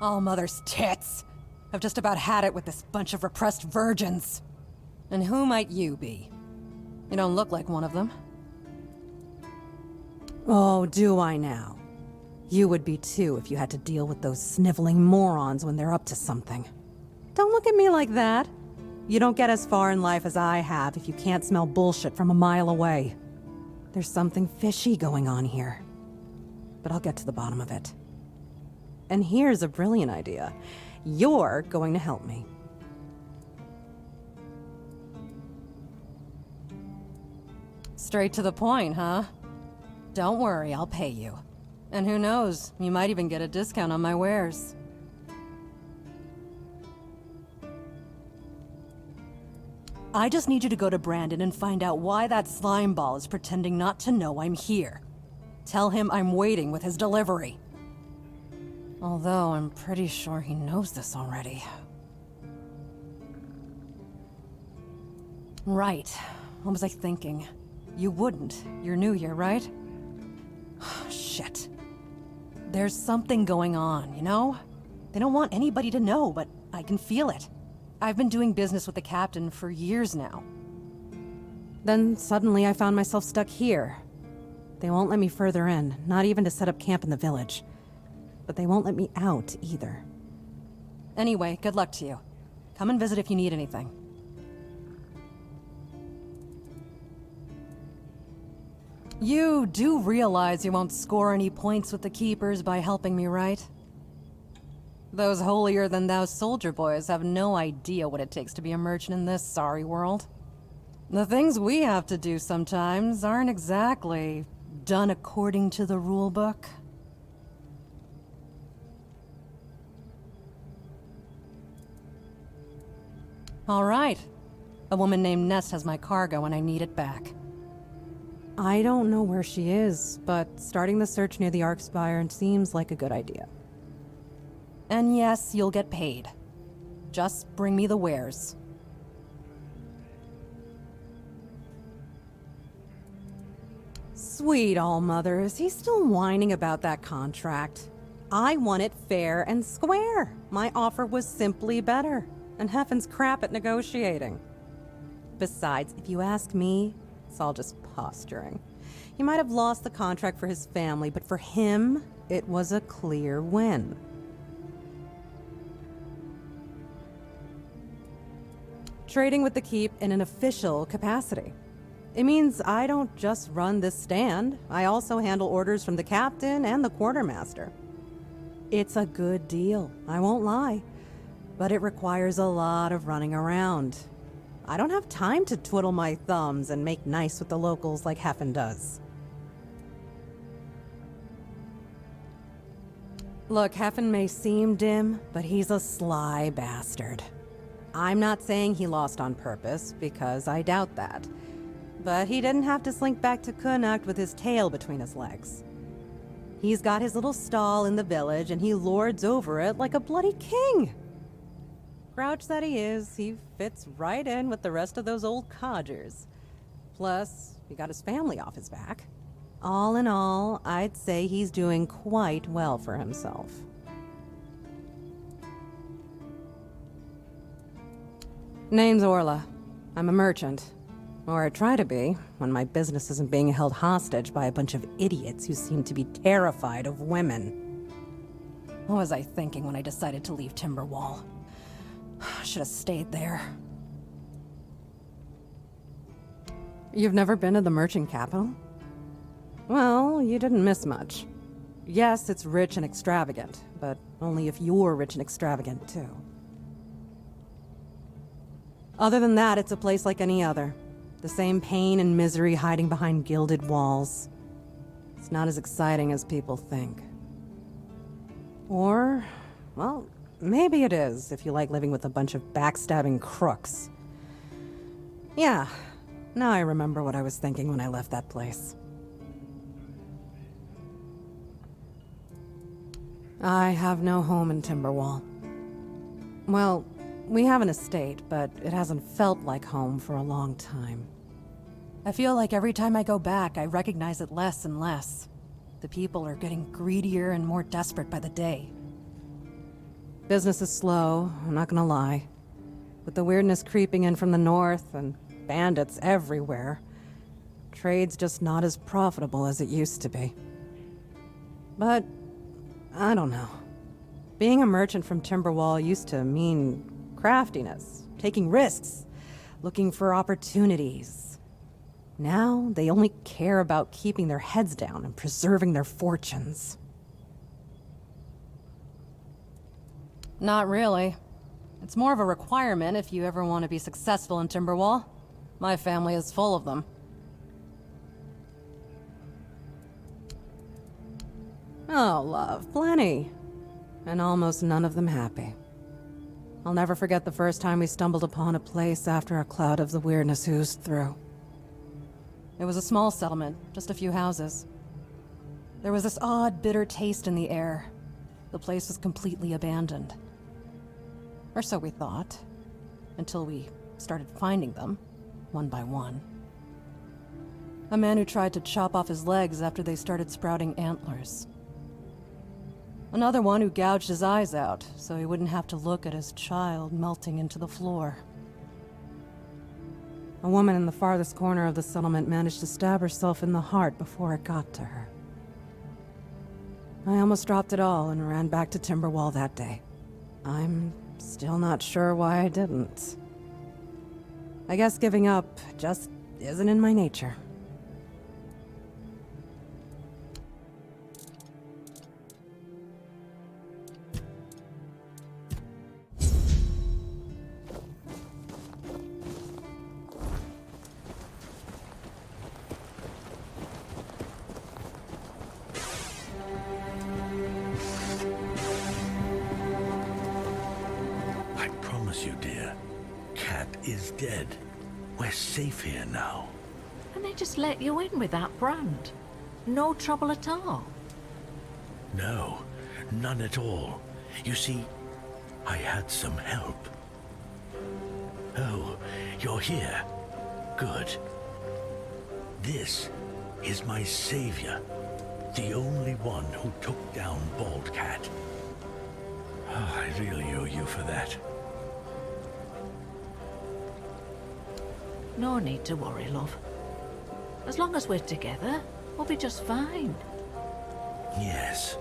All mother's tits. I've just about had it with this bunch of repressed virgins. And who might you be? You don't look like one of them. Oh, do I now? You would be too if you had to deal with those sniveling morons when they're up to something. Don't look at me like that. You don't get as far in life as I have if you can't smell bullshit from a mile away. There's something fishy going on here. But I'll get to the bottom of it. And here's a brilliant idea. You're going to help me. Straight to the point, huh? Don't worry, I'll pay you. And who knows, you might even get a discount on my wares. I just need you to go to Brandon and find out why that slime ball is pretending not to know I'm here. Tell him I'm waiting with his delivery. Although I'm pretty sure he knows this already. Right. What was I thinking? You wouldn't. You're new here, right? Shit. There's something going on, you know? They don't want anybody to know, but I can feel it. I've been doing business with the captain for years now. Then suddenly I found myself stuck here. They won't let me further in, not even to set up camp in the village. But they won't let me out either. Anyway, good luck to you. Come and visit if you need anything. You do realize you won't score any points with the Keepers by helping me, right? Those holier-than-thou soldier boys have no idea what it takes to be a merchant in this sorry world. The things we have to do sometimes aren't exactly done according to the rulebook. All right. A woman named Nest has my cargo and I need it back. I don't know where she is, but starting the search near the Arkspire seems like a good idea. And yes, you'll get paid. Just bring me the wares. Sweet All-Mother, is he still whining about that contract? I want it fair and square. My offer was simply better, and Heffen's crap at negotiating. Besides, if you ask me, it's all just posturing. He might have lost the contract for his family, but for him, it was a clear win. Trading with the Keep in an official capacity. It means I don't just run this stand, I also handle orders from the captain and the quartermaster. It's a good deal, I won't lie, but it requires a lot of running around. I don't have time to twiddle my thumbs and make nice with the locals like Heffen does. Look, Heffen may seem dim, but he's a sly bastard. I'm not saying he lost on purpose, because I doubt that. But he didn't have to slink back to Connacht with his tail between his legs. He's got his little stall in the village, and he lords over it like a bloody king. Grouch that he is, he fits right in with the rest of those old codgers. Plus, he got his family off his back. All in all, I'd say he's doing quite well for himself. Name's Orla. I'm a merchant. Or I try to be, when my business isn't being held hostage by a bunch of idiots who seem to be terrified of women. What was I thinking when I decided to leave Timberwall? Should have stayed there. You've never been to the merchant capital? Well, you didn't miss much. Yes, it's rich and extravagant, but only if you're rich and extravagant too. Other than that, it's a place like any other. The same pain and misery hiding behind gilded walls. It's not as exciting as people think. Or, well, maybe it is if you like living with a bunch of backstabbing crooks. Yeah, now I remember what I was thinking when I left that place. I have no home in Timberwall. Well, we have an estate, but it hasn't felt like home for a long time. I feel like every time I go back, I recognize it less and less. The people are getting greedier and more desperate by the day. Business is slow, I'm not gonna lie. With the weirdness creeping in from the north and bandits everywhere, trade's just not as profitable as it used to be. But, I don't know. Being a merchant from Timberwall used to mean craftiness, taking risks, looking for opportunities. Now, they only care about keeping their heads down and preserving their fortunes. Not really. It's more of a requirement if you ever want to be successful in Timberwall. My family is full of them. Oh, love, plenty. And almost none of them happy. I'll never forget the first time we stumbled upon a place after a cloud of the weirdness oozed through. It was a small settlement, just a few houses. There was this odd, bitter taste in the air. The place was completely abandoned. Or so we thought, until we started finding them, one by one. A man who tried to chop off his legs after they started sprouting antlers. Another one who gouged his eyes out, so he wouldn't have to look at his child melting into the floor. A woman in the farthest corner of the settlement managed to stab herself in the heart before it got to her. I almost dropped it all and ran back to Timberwall that day. I'm still not sure why I didn't. I guess giving up just isn't in my nature. You, dear. Cat is dead. We're safe here now. And they just let you in with that brand? No trouble at all? No, none at all. You see, I had some help. Oh, you're here. Good. This is my savior. The only one who took down Bald Cat. Oh, I really owe you for that. No need to worry, love. As long as we're together, we'll be just fine. Yes.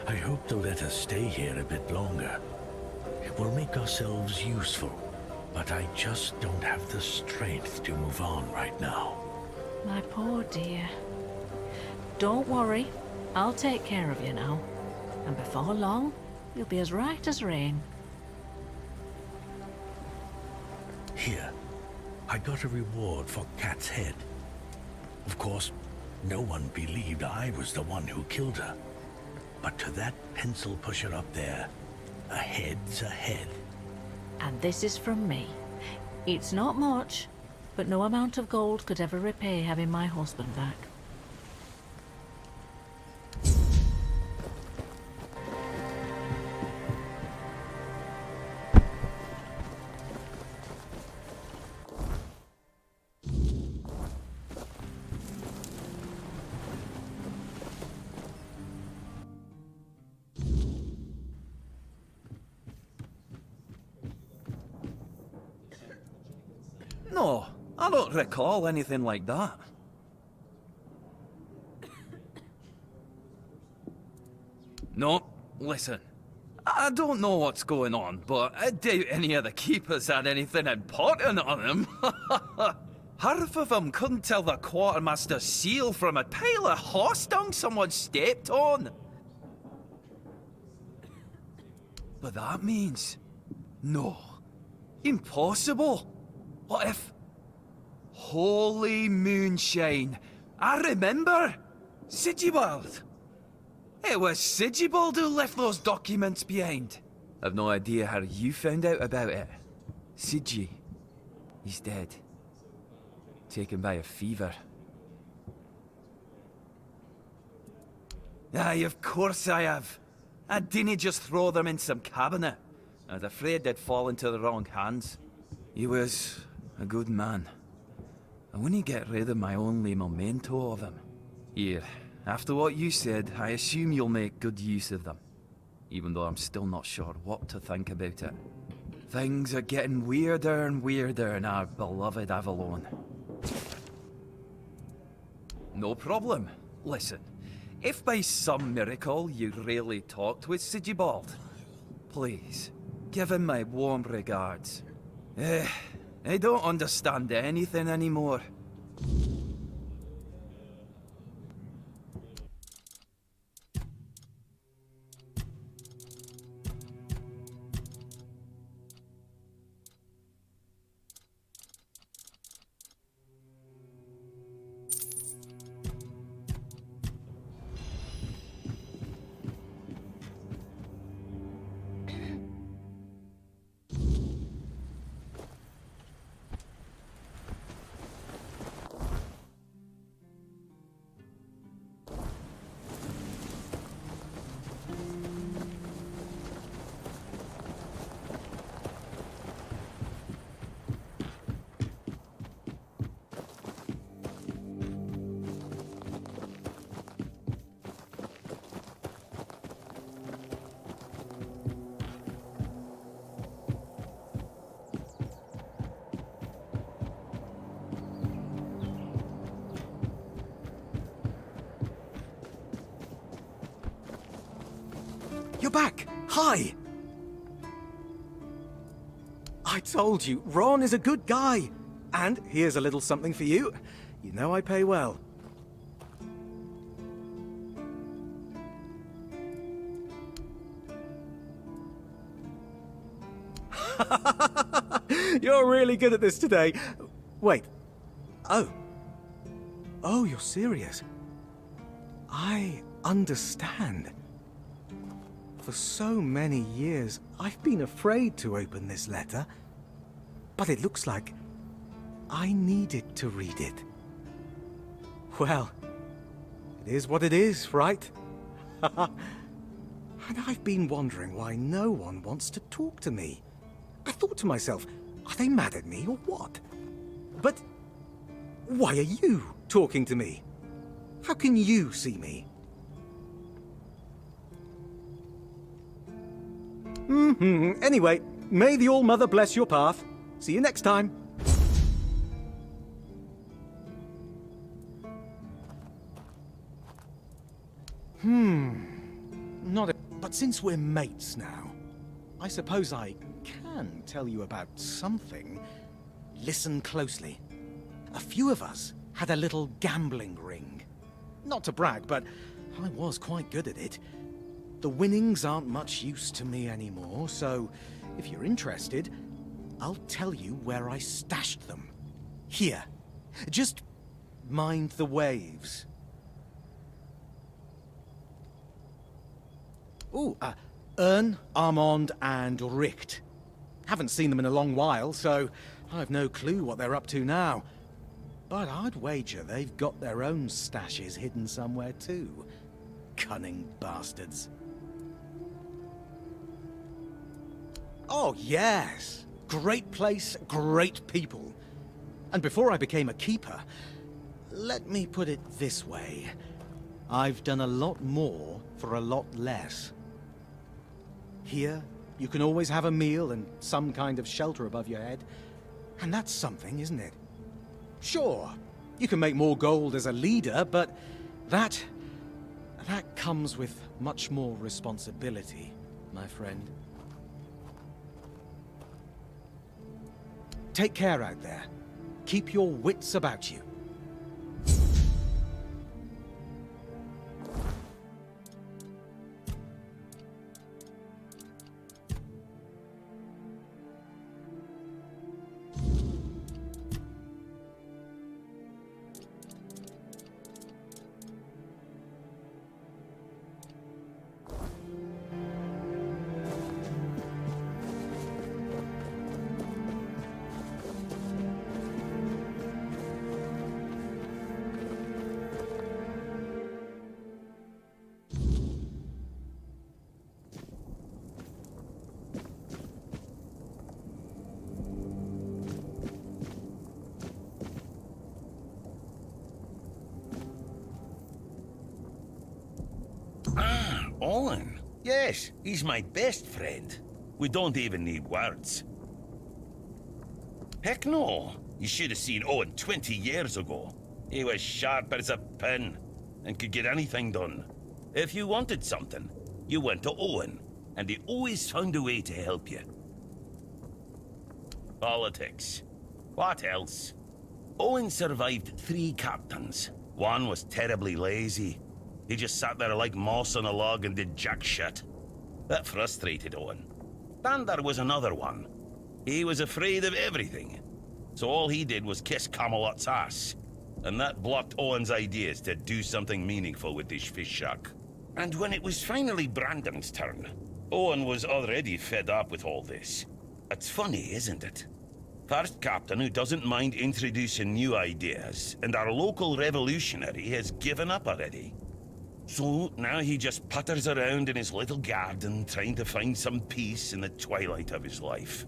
I hope they'll let us stay here a bit longer. We'll make ourselves useful, but I just don't have the strength to move on right now. My poor dear. Don't worry. I'll take care of you now. And before long, you'll be as right as rain. Here. I got a reward for Cat's head. Of course, no one believed I was the one who killed her. But to that pencil pusher up there, a head's a head. And this is from me. It's not much, but no amount of gold could ever repay having my husband back. No, I don't recall anything like that. No, listen. I don't know what's going on, but I doubt any of the keepers had anything important on them. Half of them couldn't tell the quartermaster's seal from a pile of horse dung someone stepped on. But that means... no. Impossible. What if... Holy moonshine. I remember. Sigibald. It was Sigibald who left those documents behind. I've no idea how you found out about it. Sigi. He's dead. Taken by a fever. Aye, of course I have. I didn't just throw them in some cabinet. I was afraid they'd fall into the wrong hands. He was a good man. I wouldn't get rid of my only memento of him. Here, after what you said, I assume you'll make good use of them. even though I'm still not sure what to think about it. Things are getting weirder and weirder in our beloved Avalon. No problem. Listen, if by some miracle you really talked with Sigibald, please, give him my warm regards. I don't understand anything anymore. You're back! Hi! I told you, Ron is a good guy. And here's a little something for you. You know I pay well. You're really good at this today. Wait. Oh. Oh, you're serious. I understand. For so many years, I've been afraid to open this letter. But it looks like I needed to read it. Well, it is what it is, right? And I've been wondering why no one wants to talk to me. I thought to myself, are they mad at me or what? But why are you talking to me? How can you see me? Anyway, may the All-Mother bless your path. See you next time. Not a... But since we're mates now, I suppose I can tell you about something. Listen closely. A few of us had a little gambling ring. Not to brag, but I was quite good at it. The winnings aren't much use to me anymore, so if you're interested, I'll tell you where I stashed them. Here. Just mind the waves. Ooh, Ern, Armand, and Richt. Haven't seen them in a long while, so I've no clue what they're up to now. But I'd wager they've got their own stashes hidden somewhere too. Cunning bastards. Oh, yes. Great place, great people. And before I became a keeper, let me put it this way. I've done a lot more for a lot less. Here, you can always have a meal and some kind of shelter above your head. And that's something, isn't it? Sure, you can make more gold as a leader, but that comes with much more responsibility, my friend. Take care out there. Keep your wits about you. Olin, Yes, he's my best friend. We don't even need words. Heck no! You should have seen Owen 20 years ago. He was sharp as a pin, and could get anything done. If you wanted something, you went to Owen, and he always found a way to help you. Politics. What else? Owen survived 3 captains. One was terribly lazy. He just sat there like moss on a log and did jack shit. That frustrated Owen. Then there was another one. He was afraid of everything. So all he did was kiss Camelot's ass. And that blocked Owen's ideas to do something meaningful with his fish shack. And when it was finally Brandon's turn, Owen was already fed up with all this. It's funny, isn't it? First captain who doesn't mind introducing new ideas, and our local revolutionary has given up already. So now he just putters around in his little garden trying to find some peace in the twilight of his life.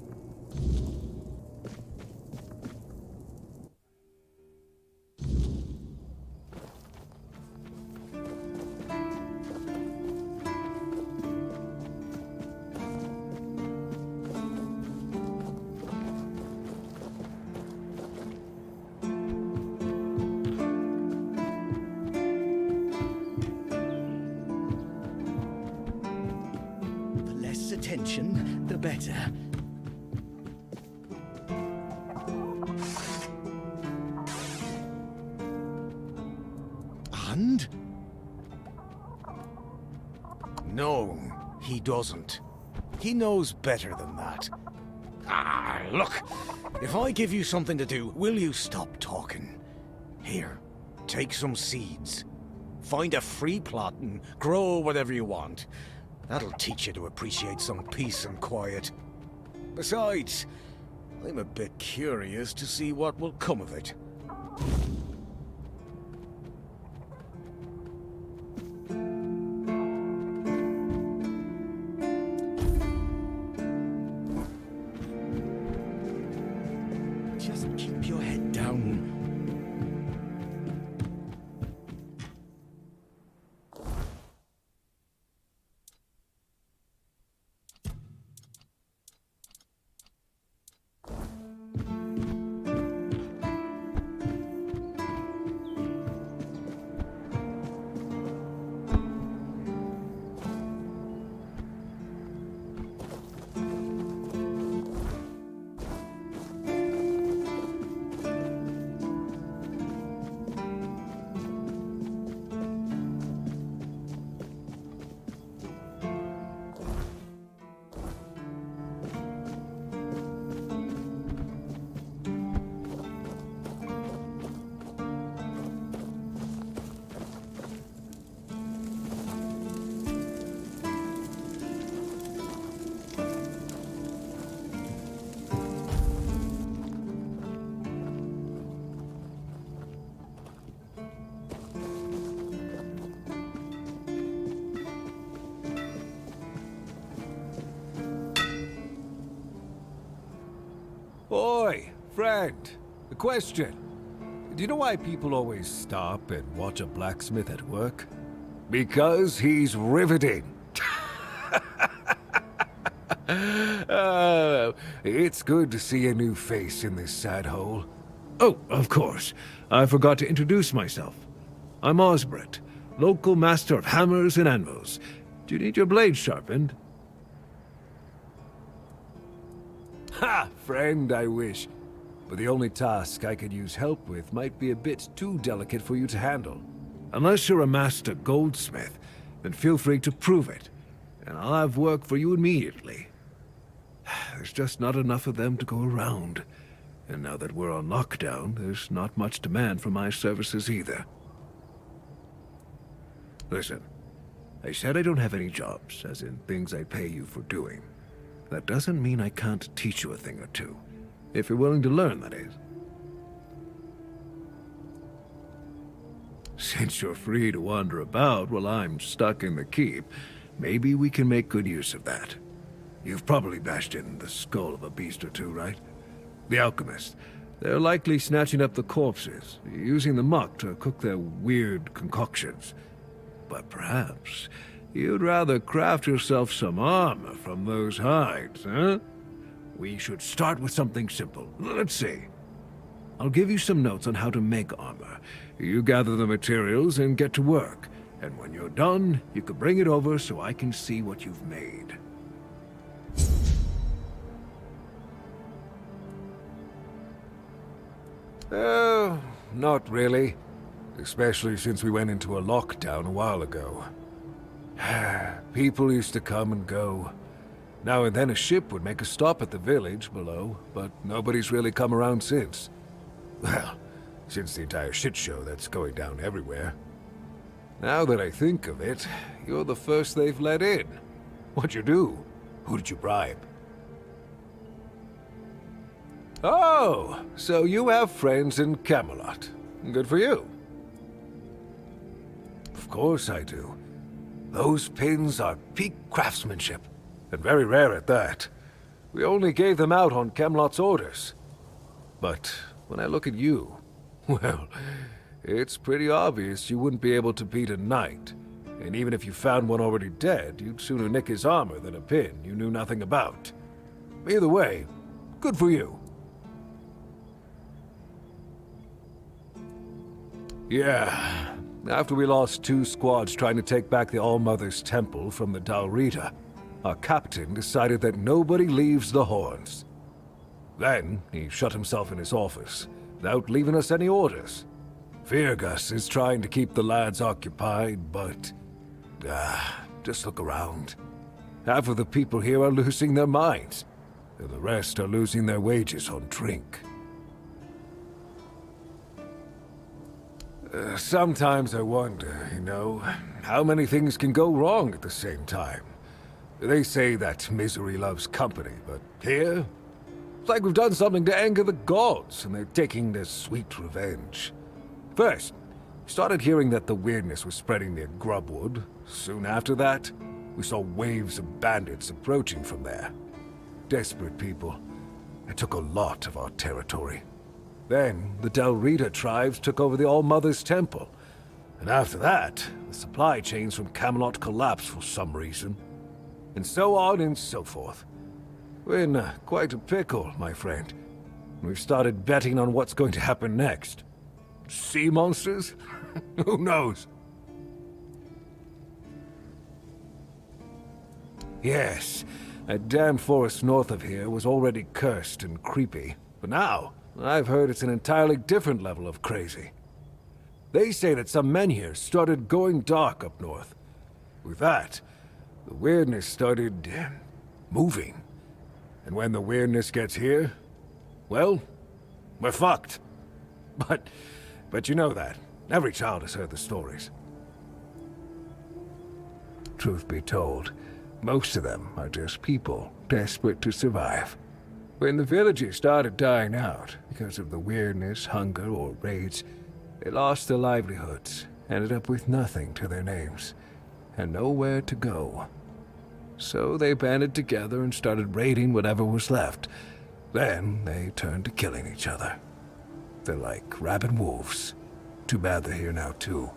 Attention, the better. And? No, he doesn't. He knows better than that. Ah, look. If I give you something to do, will you stop talking? Here, take some seeds. Find a free plot and grow whatever you want. That'll teach you to appreciate some peace and quiet. Besides, I'm a bit curious to see what will come of it. Just keep your head down. Oi, friend. A question. Do you know why people always stop and watch a blacksmith at work? Because he's riveting. It's good to see a new face in this sad hole. Oh, of course. I forgot to introduce myself. I'm Osbert, local master of hammers and anvils. Do you need your blade sharpened? Ha! Friend, I wish. But the only task I could use help with might be a bit too delicate for you to handle. Unless you're a master goldsmith, then feel free to prove it, and I'll have work for you immediately. There's just not enough of them to go around. And now that we're on lockdown, there's not much demand for my services either. Listen, I said I don't have any jobs, as in things I pay you for doing. That doesn't mean I can't teach you a thing or two. If you're willing to learn, that is. Since you're free to wander about while I'm stuck in the keep, maybe we can make good use of that. You've probably bashed in the skull of a beast or two, right? The alchemists. They're likely snatching up the corpses, using the muck to cook their weird concoctions. But perhaps You'd rather craft yourself some armor from those hides, huh? We should start with something simple. Let's see. I'll give you some notes on how to make armor. You gather the materials and get to work. And when you're done, you can bring it over so I can see what you've made. Not really. Especially since we went into a lockdown a while ago. People used to come and go. Now and then a ship would make a stop at the village below, but nobody's really come around since. Well, since the entire shit show that's going down everywhere. Now that I think of it, you're the first they've let in. What'd you do? Who did you bribe? Oh, so you have friends in Camelot. Good for you. Of course I do. Those pins are peak craftsmanship, and very rare at that. We only gave them out on Camelot's orders. But when I look at you, well, it's pretty obvious you wouldn't be able to beat a knight. And even if you found one already dead, you'd sooner nick his armor than a pin you knew nothing about. Either way, good for you. Yeah, after we lost 2 squads trying to take back the All-Mother's Temple from the Dalrita, our captain decided that nobody leaves the Horns. Then, he shut himself in his office, without leaving us any orders. Virgus is trying to keep the lads occupied, but... just look around. Half of the people here are losing their minds, and the rest are losing their wages on drink. Sometimes I wonder, how many things can go wrong at the same time. They say that misery loves company, but here, it's like we've done something to anger the gods, and they're taking their sweet revenge. First, we started hearing that the weirdness was spreading near Grubwood. Soon after that, we saw waves of bandits approaching from there. Desperate people. It took a lot of our territory. Then, the Dalrita tribes took over the All-Mother's Temple. And after that, the supply chains from Camelot collapsed for some reason. And so on and so forth. We're in quite a pickle, my friend. We've started betting on what's going to happen next. Sea monsters? Who knows? Yes, that damn forest north of here was already cursed and creepy. But now, I've heard it's an entirely different level of crazy. They say that some men here started going dark up north. With that, the weirdness started moving. And when the weirdness gets here, well, we're fucked. But you know that. Every child has heard the stories. Truth be told, most of them are just people desperate to survive. When the villages started dying out because of the weirdness, hunger, or raids, they lost their livelihoods, ended up with nothing to their names, and nowhere to go. So they banded together and started raiding whatever was left. Then they turned to killing each other. They're like rabid wolves. Too bad they're here now, too.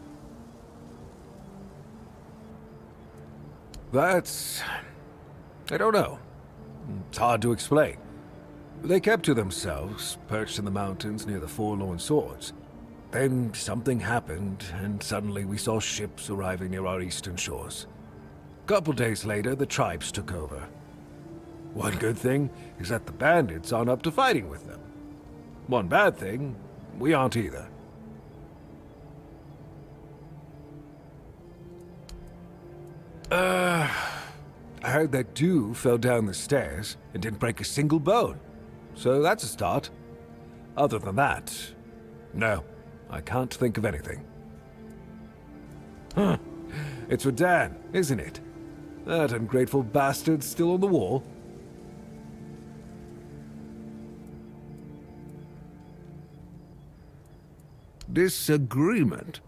That's... I don't know. It's hard to explain. They kept to themselves, perched in the mountains near the Forlorn Swords. Then something happened, and suddenly we saw ships arriving near our eastern shores. Couple days later, the tribes took over. One good thing is that the bandits aren't up to fighting with them. One bad thing, we aren't either. I heard that Dew fell down the stairs and didn't break a single bone. So that's a start. Other than that, no, I can't think of anything. Huh. It's for Dan, isn't it? That ungrateful bastard's still on the wall. Disagreement?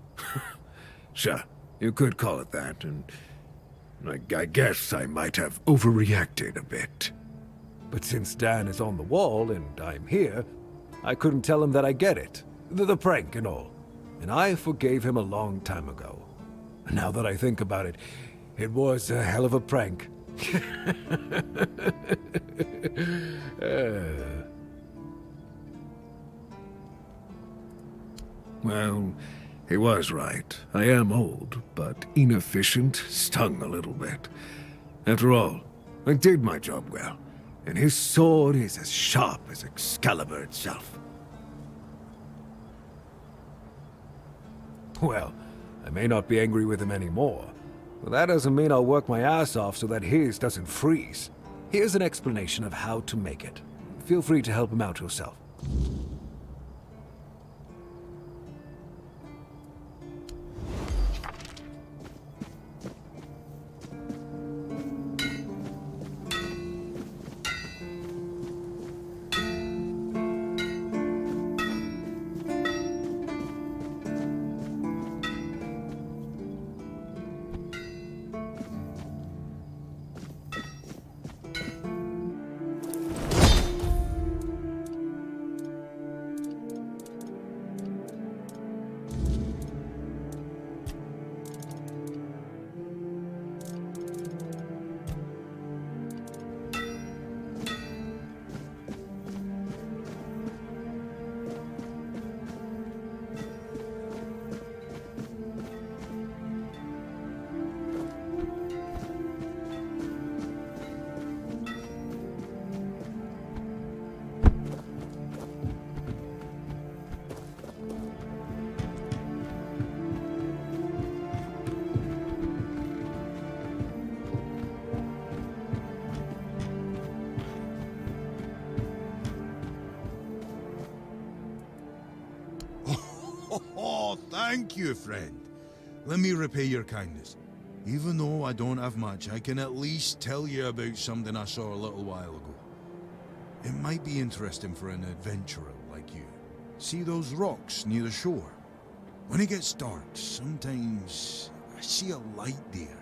Sure, you could call it that, and I guess I might have overreacted a bit. But since Dan is on the wall and I'm here, I couldn't tell him that I get it. The prank and all. And I forgave him a long time ago. Now that I think about it, It was a hell of a prank. Well, he was right. I am old, but inefficient, stung a little bit. After all, I did my job well, and his sword is as sharp as Excalibur itself. Well, I may not be angry with him anymore, but that doesn't mean I'll work my ass off so that his doesn't freeze. Here's an explanation of how to make it. Feel free to help him out yourself. Oh, thank you, friend. Let me repay your kindness. Even though I don't have much, I can at least tell you about something I saw a little while ago. It might be interesting for an adventurer like you. See those rocks near the shore? When it gets dark, sometimes I see a light there.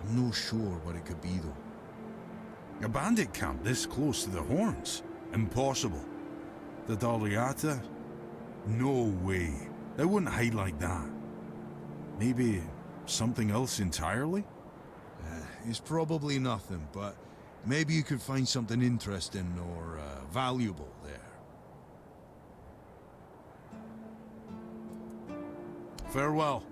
I'm no sure what it could be, though. A bandit camp this close to the Horns? Impossible. The Daliata? No way. They wouldn't hide like that. Maybe something else entirely? It's probably nothing, but maybe you could find something interesting or valuable there. Farewell.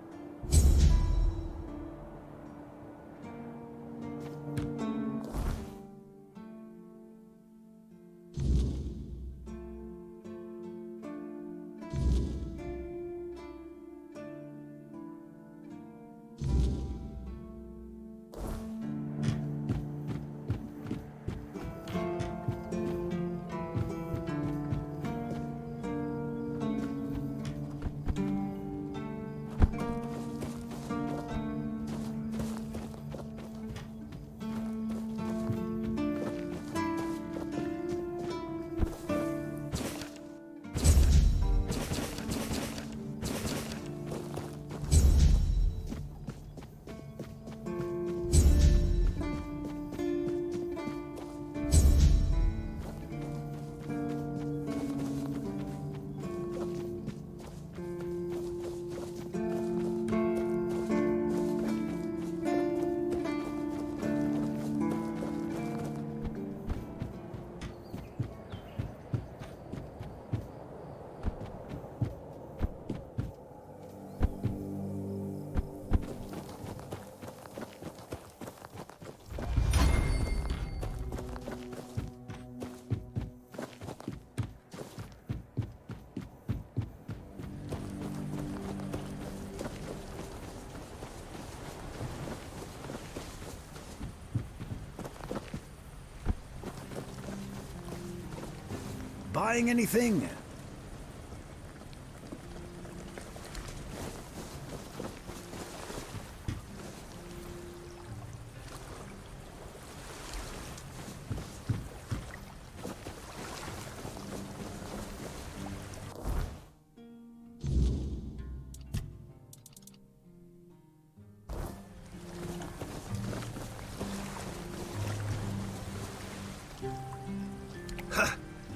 Buying anything?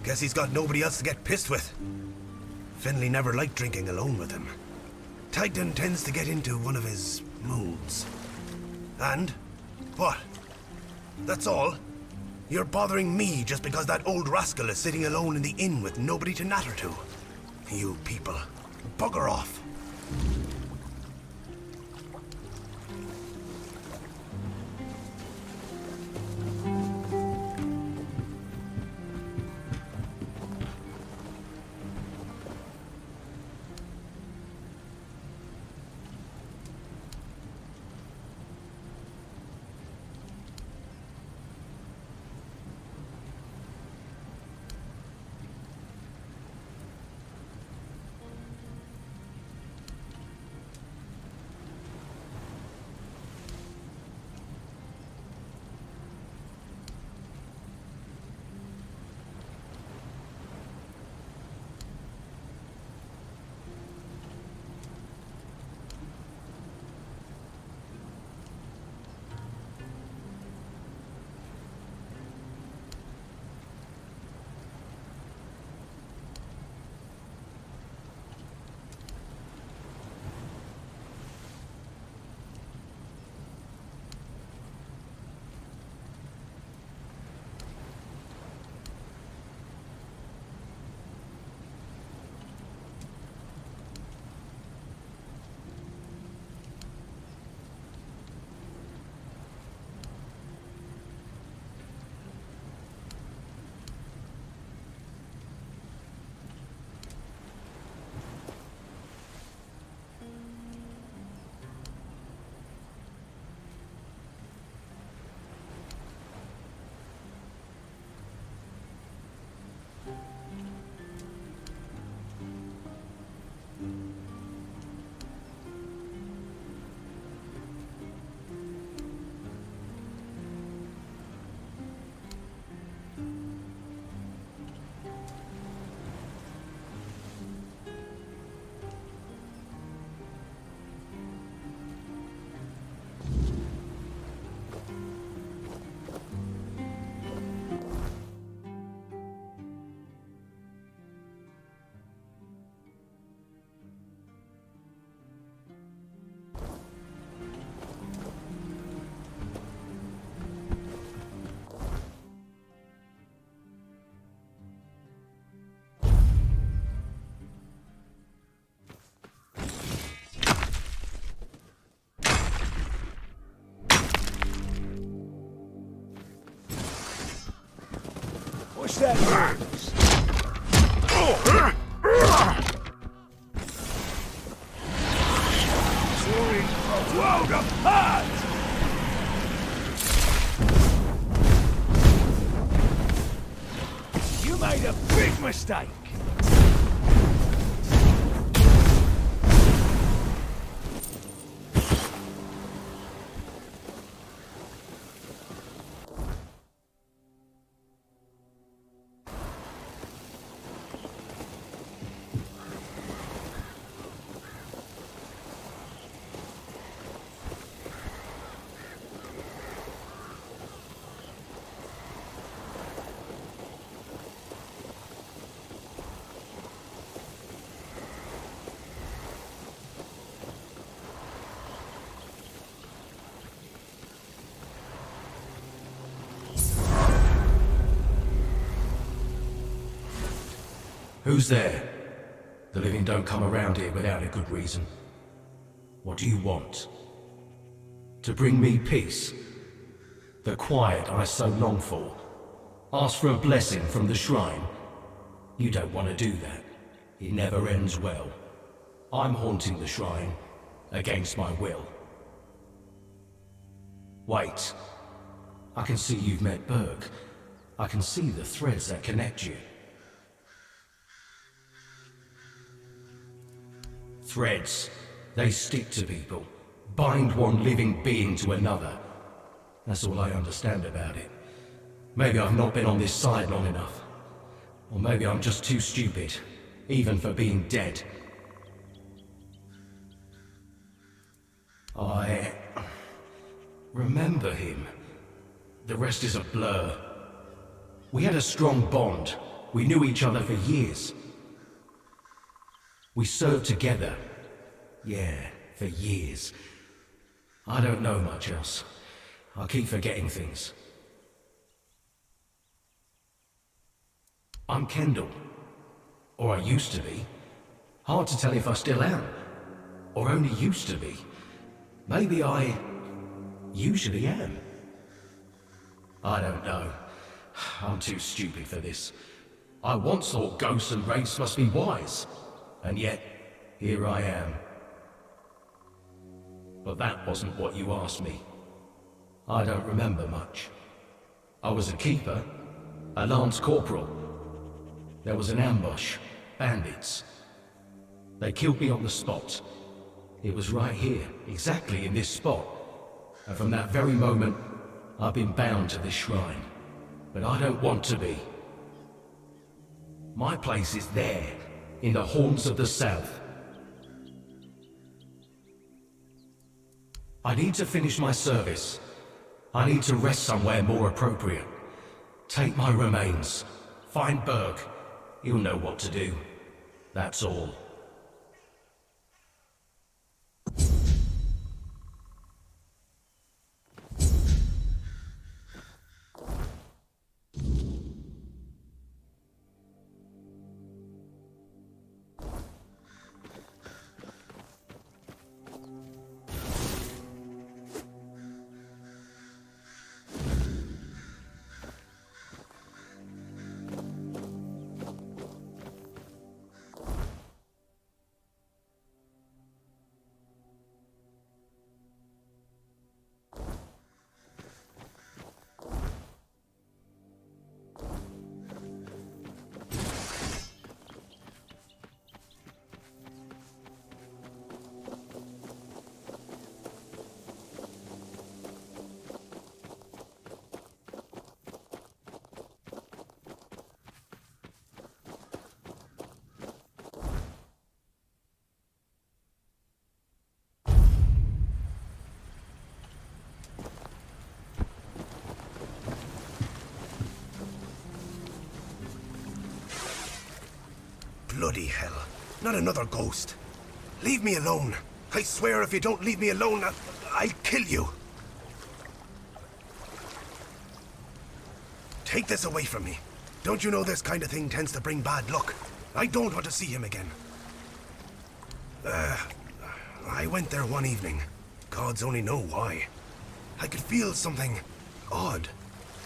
Guess he's got nobody else to get pissed with. Finley never liked drinking alone with him. Titan tends to get into one of his moods. And? What? That's all? You're bothering me just because that old rascal is sitting alone in the inn with nobody to natter to. You people, bugger off. What's that noise? Soaring a world apart! You made a big mistake! Who's there? The living don't come around here without a good reason. What do you want? To bring me peace? The quiet I so long for? Ask for a blessing from the shrine? You don't want to do that. It never ends well. I'm haunting the shrine, against my will. Wait. I can see you've met Berg. I can see the threads that connect you. Threads. They stick to people. Bind one living being to another. That's all I understand about it. Maybe I've not been on this side long enough. Or maybe I'm just too stupid, even for being dead. I remember him. The rest is a blur. We had a strong bond. We knew each other for years. We served together. Yeah, for years. I don't know much else. I keep forgetting things. I'm Kendall. Or I used to be. Hard to tell if I still am. Or only used to be. Maybe I usually am. I don't know. I'm too stupid for this. I once thought ghosts and wraiths must be wise. And yet, here I am. But that wasn't what you asked me. I don't remember much. I was a keeper, a lance corporal. There was an ambush, bandits. They killed me on the spot. It was right here, exactly in this spot. And from that very moment, I've been bound to this shrine. But I don't want to be. My place is there, in the Horns of the South. I need to finish my service. I need to rest somewhere more appropriate. Take my remains. Find Berg. He'll know what to do. That's all. Bloody hell. Not another ghost. Leave me alone. I swear if you don't leave me alone, I'll kill you. Take this away from me. Don't you know this kind of thing tends to bring bad luck? I don't want to see him again. I went there one evening. Gods only know why. I could feel something odd.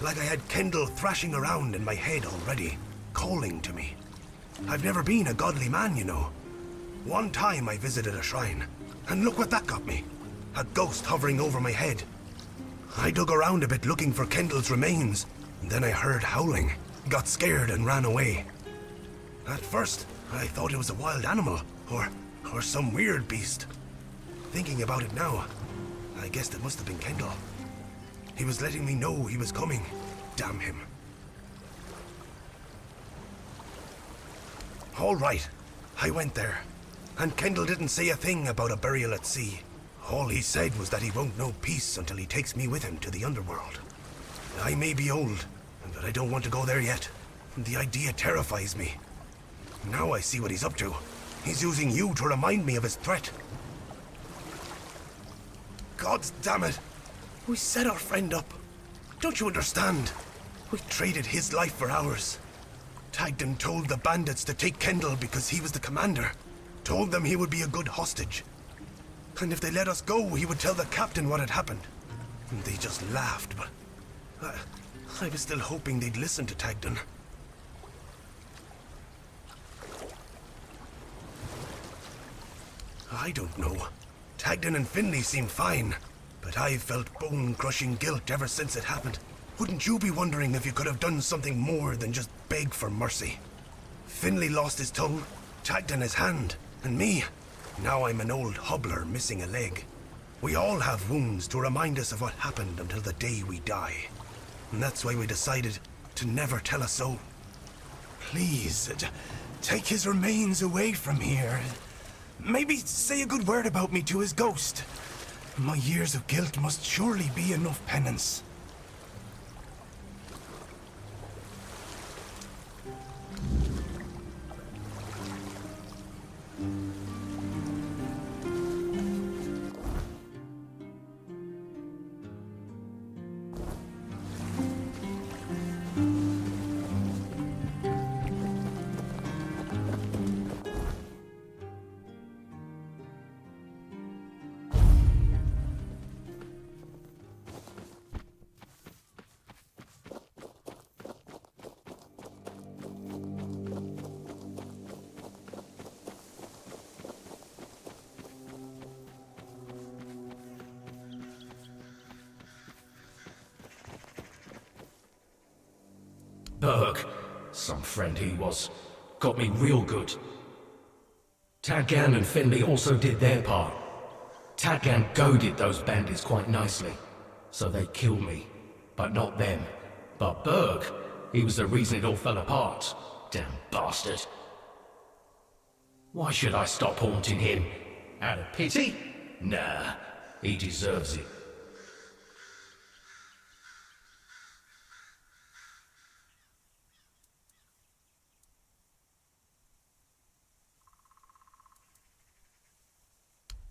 Like I had Kendall thrashing around in my head already, calling to me. I've never been a godly man, you know. One time I visited a shrine, and look what that got me. A ghost hovering over my head. I dug around a bit looking for Kendall's remains, and then I heard howling, got scared and ran away. At first, I thought it was a wild animal, or some weird beast. Thinking about it now, I guessed it must have been Kendall. He was letting me know he was coming. Damn him. All right, I went there, and Kendall didn't say a thing about a burial at sea. All he said was that he won't know peace until he takes me with him to the underworld. I may be old, but I don't want to go there yet. The idea terrifies me. Now I see what he's up to. He's using you to remind me of his threat. God damn it! We set our friend up. Don't you understand? We traded his life for ours. Tagden told the bandits to take Kendall because he was the commander. Told them he would be a good hostage. And if they let us go, he would tell the captain what had happened. And they just laughed, but I was still hoping they'd listen to Tagden. I don't know. Tagden and Finley seem fine, but I've felt bone-crushing guilt ever since it happened. Wouldn't you be wondering if you could have done something more than just beg for mercy? Finley lost his tongue, Tagden his hand, and me. Now I'm an old hobbler missing a leg. We all have wounds to remind us of what happened until the day we die. And that's why we decided to never tell us so. Please, take his remains away from here. Maybe say a good word about me to his ghost. My years of guilt must surely be enough penance. Berg, some friend he was, got me real good. Tadgan and Finley also did their part. Tadgan goaded those bandits quite nicely, so they killed me, but not them. But Berg, he was the reason it all fell apart. Damn bastard. Why should I stop haunting him? Out of pity? Nah, he deserves it.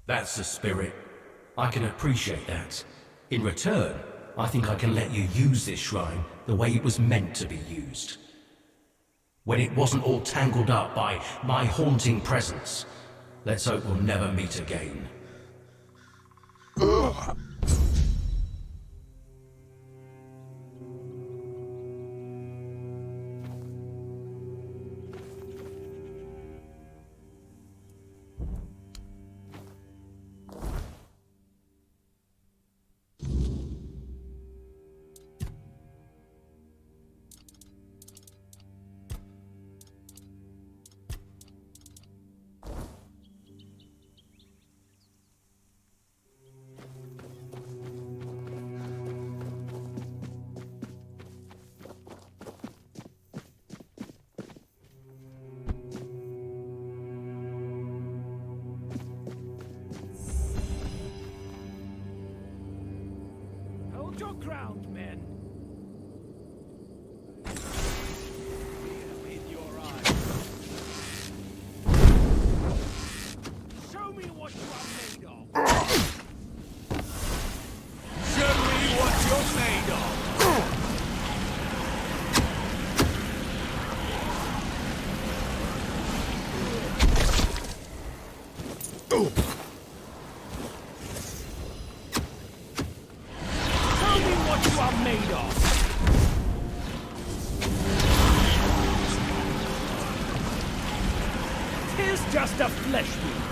That's the spirit. I can appreciate that. In return, I think I can let you use this shrine the way it was meant to be used. When it wasn't all tangled up by my haunting presence. Let's hope we'll never meet again. Hold your ground, men. With your eyes. Show me what you are made of. Show me what you're made of. Just a flesh wound.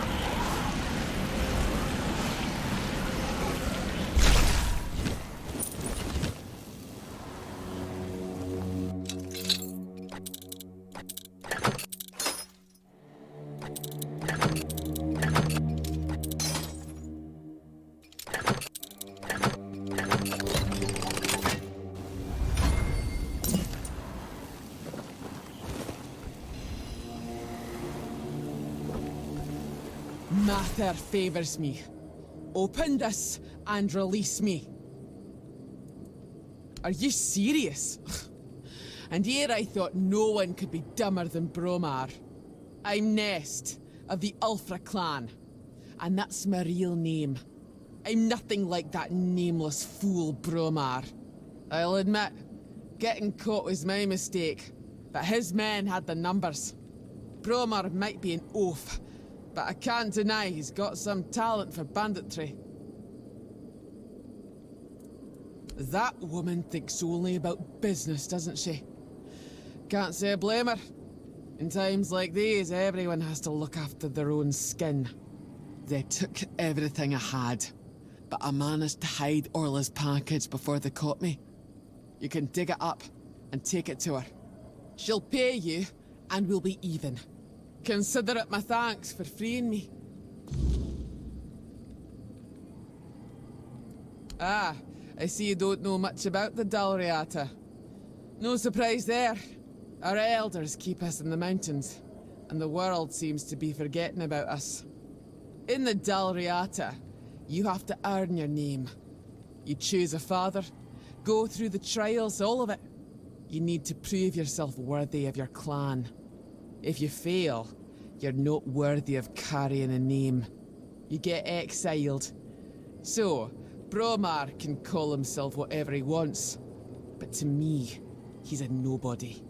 Matter favors me. Open this and release me. Are you serious? And here I thought no one could be dumber than Bromar. I'm Nest, of the Ulfra clan. And that's my real name. I'm nothing like that nameless fool Bromar. I'll admit, getting caught was my mistake. But his men had the numbers. Bromar might be an oaf, but I can't deny he's got some talent for banditry. That woman thinks only about business, doesn't she? Can't say I blame her. In times like these, everyone has to look after their own skin. They took everything I had, but I managed to hide Orla's package before they caught me. You can dig it up and take it to her. She'll pay you, and we'll be even. Consider it my thanks for freeing me. Ah, I see you don't know much about the Dalriata. No surprise there. Our elders keep us in the mountains, and the world seems to be forgetting about us. In the Dalriata, you have to earn your name. You choose a father, go through the trials, all of it. You need to prove yourself worthy of your clan. If you fail, you're not worthy of carrying a name. You get exiled. So, Bromar can call himself whatever he wants, but to me, he's a nobody.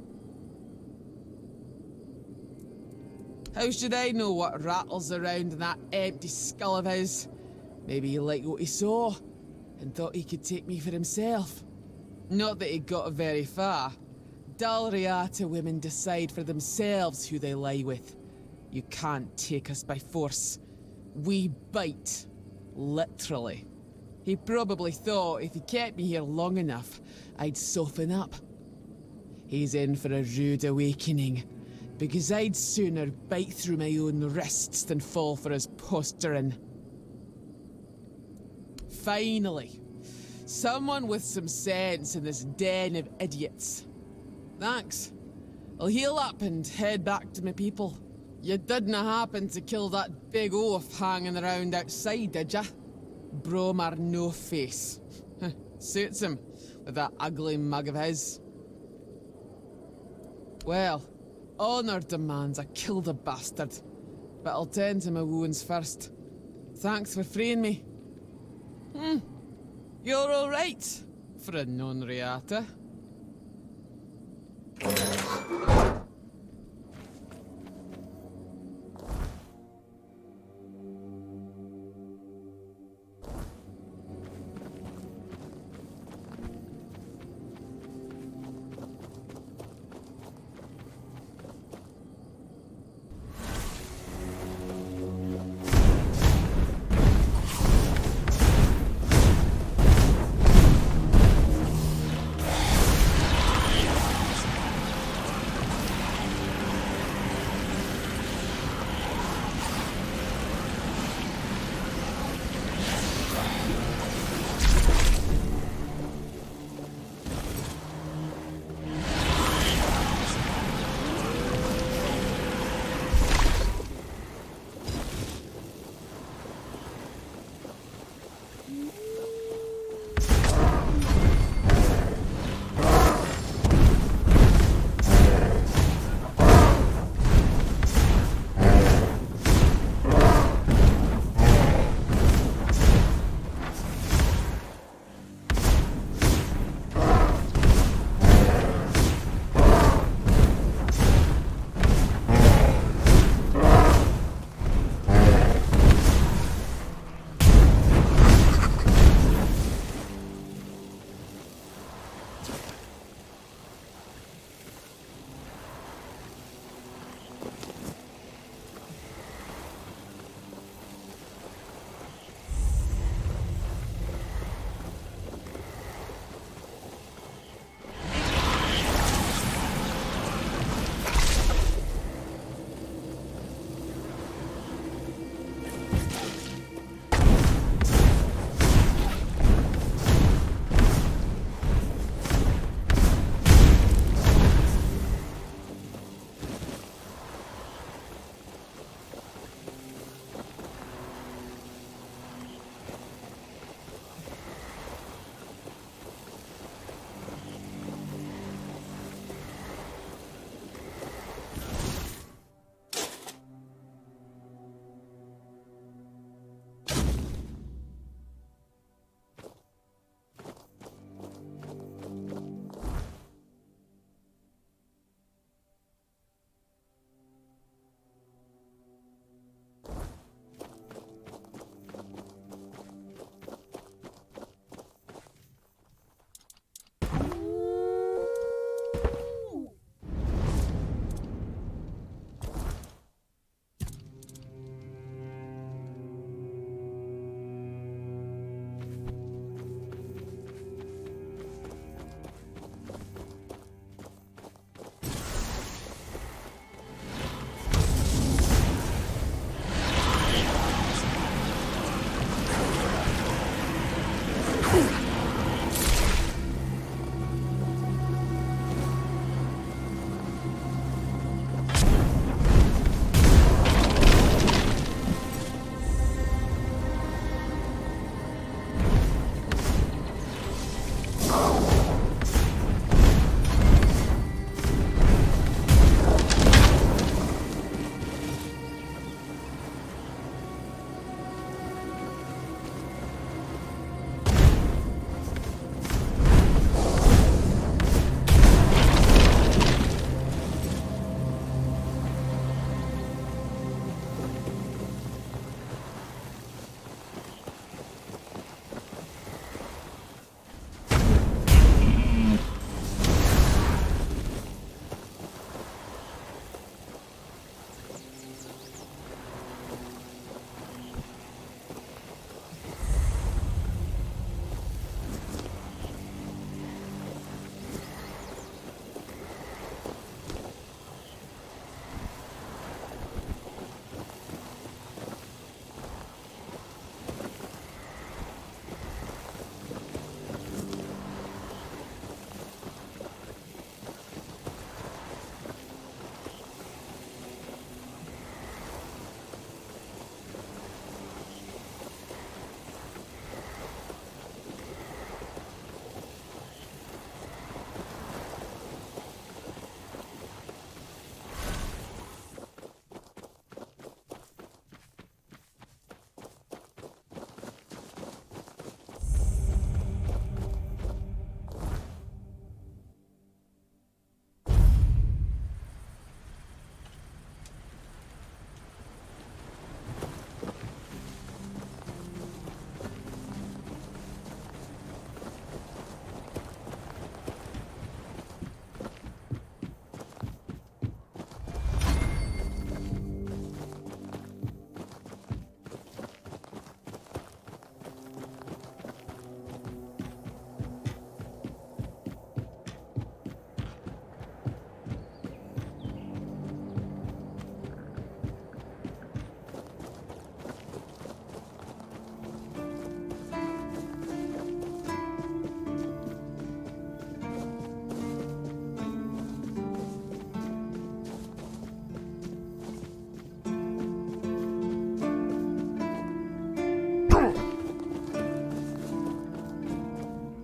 How should I know what rattles around in that empty skull of his? Maybe he liked what he saw, and thought he could take me for himself. Not that he got very far. Dalriata women decide for themselves who they lie with. You can't take us by force. We bite. Literally. He probably thought if he kept me here long enough, I'd soften up. He's in for a rude awakening, because I'd sooner bite through my own wrists than fall for his posturing. Finally, someone with some sense in this den of idiots. Thanks. I'll heal up and head back to my people. You didn't happen to kill that big oaf hanging around outside, did ya? Bromar no face. Suits him, with that ugly mug of his. Well, honor demands I kill the bastard, but I'll tend to my wounds first. Thanks for freeing me. You're alright, for a non-reata.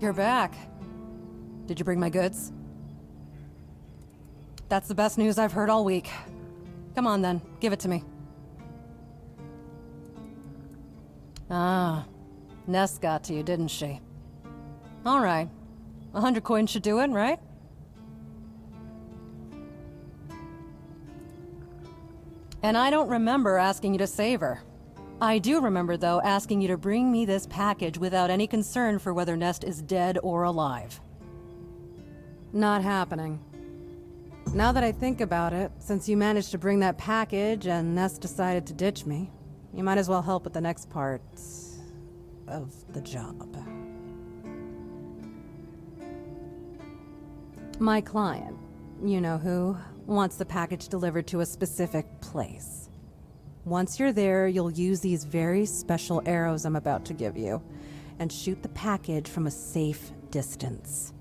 You're back. Did you bring my goods? That's the best news I've heard all week. Come on then, give it to me. Ah, Ness got to you, didn't she? All right. 100 coins should do it, right? And I don't remember asking you to save her. I do remember, though, asking you to bring me this package without any concern for whether Nest is dead or alive. Not happening. Now that I think about it, since you managed to bring that package and Ness decided to ditch me, you might as well help with the next part of the job. My client, you know who, wants the package delivered to a specific place. Once you're there, you'll use these very special arrows I'm about to give you, and shoot the package from a safe distance.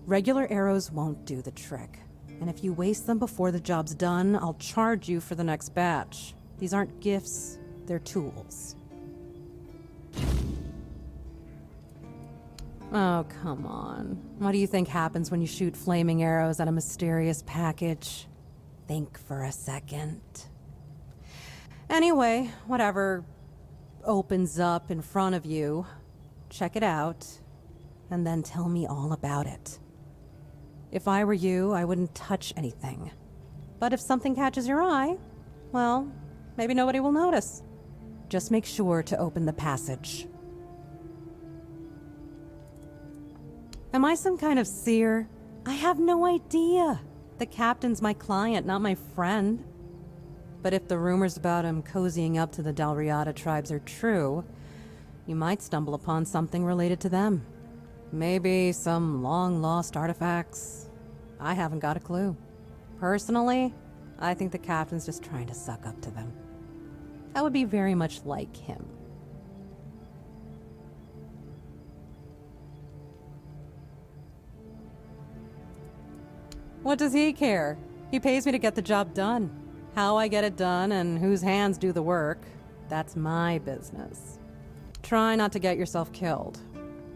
Regular arrows won't do the trick, and if you waste them before the job's done, I'll charge you for the next batch. These aren't gifts, they're tools. Oh, come on. What do you think happens when you shoot flaming arrows at a mysterious package? Think for a second. Anyway, whatever opens up in front of you, check it out, and then tell me all about it. If I were you, I wouldn't touch anything. But if something catches your eye, well, maybe nobody will notice. Just make sure to open the passage. Am I some kind of seer? I have no idea. The captain's my client, not my friend. But if the rumors about him cozying up to the Dalriada tribes are true, you might stumble upon something related to them. Maybe some long-lost artifacts. I haven't got a clue. Personally, I think the captain's just trying to suck up to them. That would be very much like him. What does he care? He pays me to get the job done. How I get it done and whose hands do the work, that's my business. Try not to get yourself killed.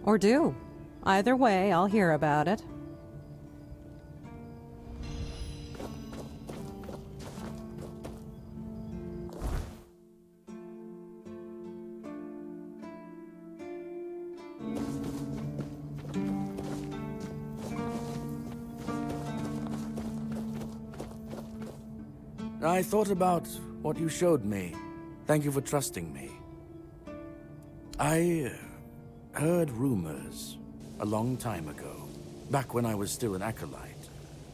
Or do. Either way, I'll hear about it. I thought about what you showed me. Thank you for trusting me. I heard rumors a long time ago, back when I was still an acolyte,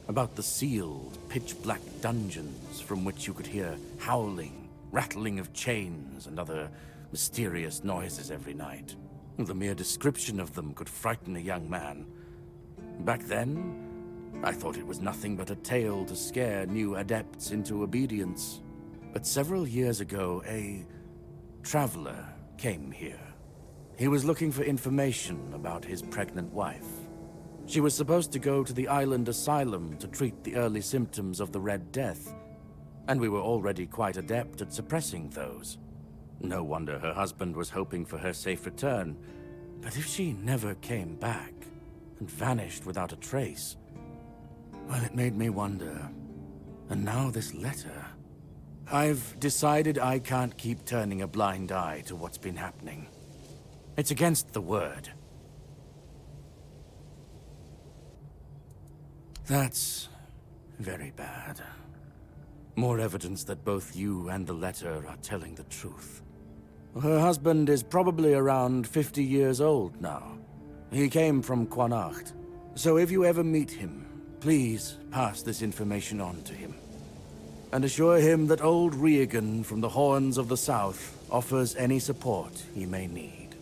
about the sealed, pitch-black dungeons from which you could hear howling, rattling of chains, and other mysterious noises every night. The mere description of them could frighten a young man. Back then, I thought it was nothing but a tale to scare new adepts into obedience. But several years ago, a traveler came here. He was looking for information about his pregnant wife. She was supposed to go to the island asylum to treat the early symptoms of the Red Death, and we were already quite adept at suppressing those. No wonder her husband was hoping for her safe return. But if she never came back and vanished without a trace, well, it made me wonder. And now this letter. I've decided I can't keep turning a blind eye to what's been happening. It's against the word. That's very bad. More evidence that both you and the letter are telling the truth. Her husband is probably around 50 years old now. He came from Quanacht. So if you ever meet him, please pass this information on to him. And assure him that old Regan from the Horns of the South offers any support he may need.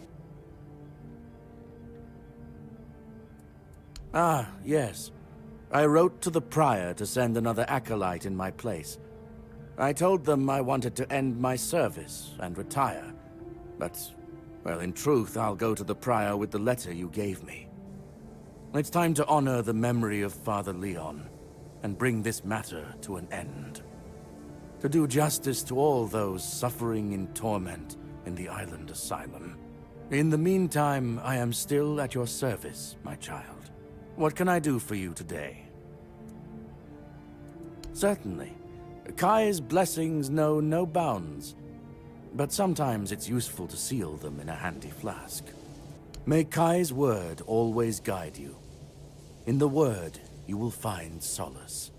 Ah, yes. I wrote to the Prior to send another acolyte in my place. I told them I wanted to end my service and retire. But, well, in truth, I'll go to the Prior with the letter you gave me. It's time to honor the memory of Father Leon and bring this matter to an end. To do justice to all those suffering in torment in the island asylum. In the meantime, I am still at your service, my child. What can I do for you today? Certainly. Kai's blessings know no bounds, but sometimes it's useful to seal them in a handy flask. May Kai's word always guide you. In the word, you will find solace.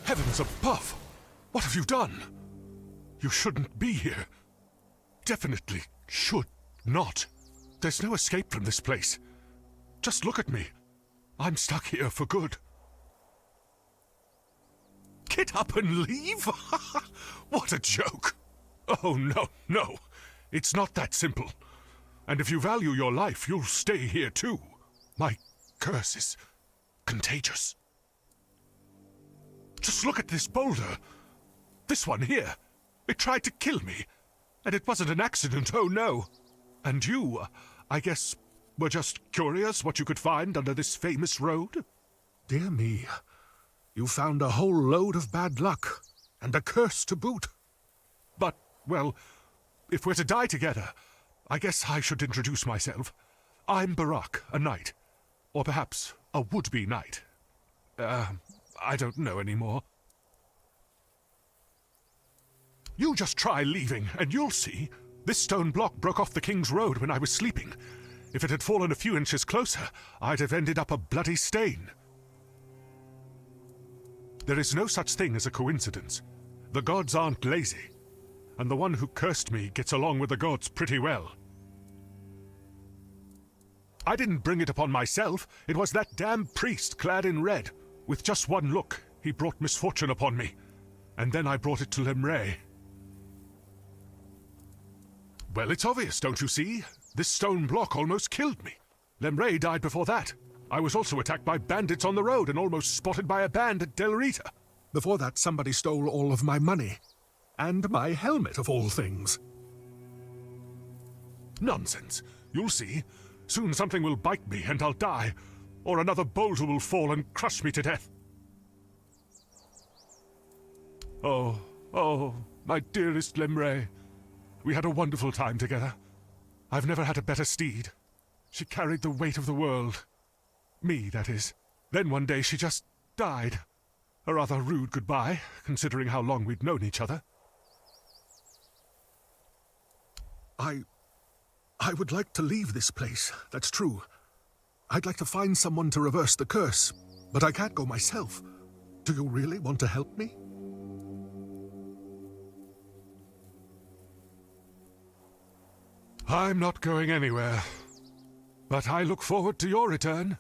Heavens above! What have you done? You shouldn't be here. Definitely should not. There's no escape from this place. Just look at me. I'm stuck here for good. Get up and leave? What a joke. Oh, no, no. It's not that simple. And if you value your life, you'll stay here too. My curse is contagious. Just look at this boulder. This one here. It tried to kill me. And it wasn't an accident, oh no. And you, I guess, were just curious what you could find under this famous road? Dear me. You found a whole load of bad luck. And a curse to boot. But, well, if we're to die together, I guess I should introduce myself. I'm Barak, a knight. Or perhaps a would-be knight. I don't know anymore. You just try leaving, and you'll see. This stone block broke off the King's Road when I was sleeping. If it had fallen a few inches closer, I'd have ended up a bloody stain. There is no such thing as a coincidence. The gods aren't lazy. And the one who cursed me gets along with the gods pretty well. I didn't bring it upon myself. It was that damn priest clad in red. With just one look, he brought misfortune upon me. And then I brought it to Lemray. Well, it's obvious, don't you see? This stone block almost killed me. Lemray died before that. I was also attacked by bandits on the road and almost spotted by a band at Del Rita. Before that, somebody stole all of my money. And my helmet, of all things. Nonsense. You'll see. Soon something will bite me and I'll die. Or another boulder will fall and crush me to death. Oh, my dearest Lemray. We had a wonderful time together. I've never had a better steed. She carried the weight of the world. Me, that is. Then one day she just died. A rather rude goodbye, considering how long we'd known each other. I would like to leave this place, that's true. I'd like to find someone to reverse the curse, but I can't go myself. Do you really want to help me? I'm not going anywhere, but I look forward to your return.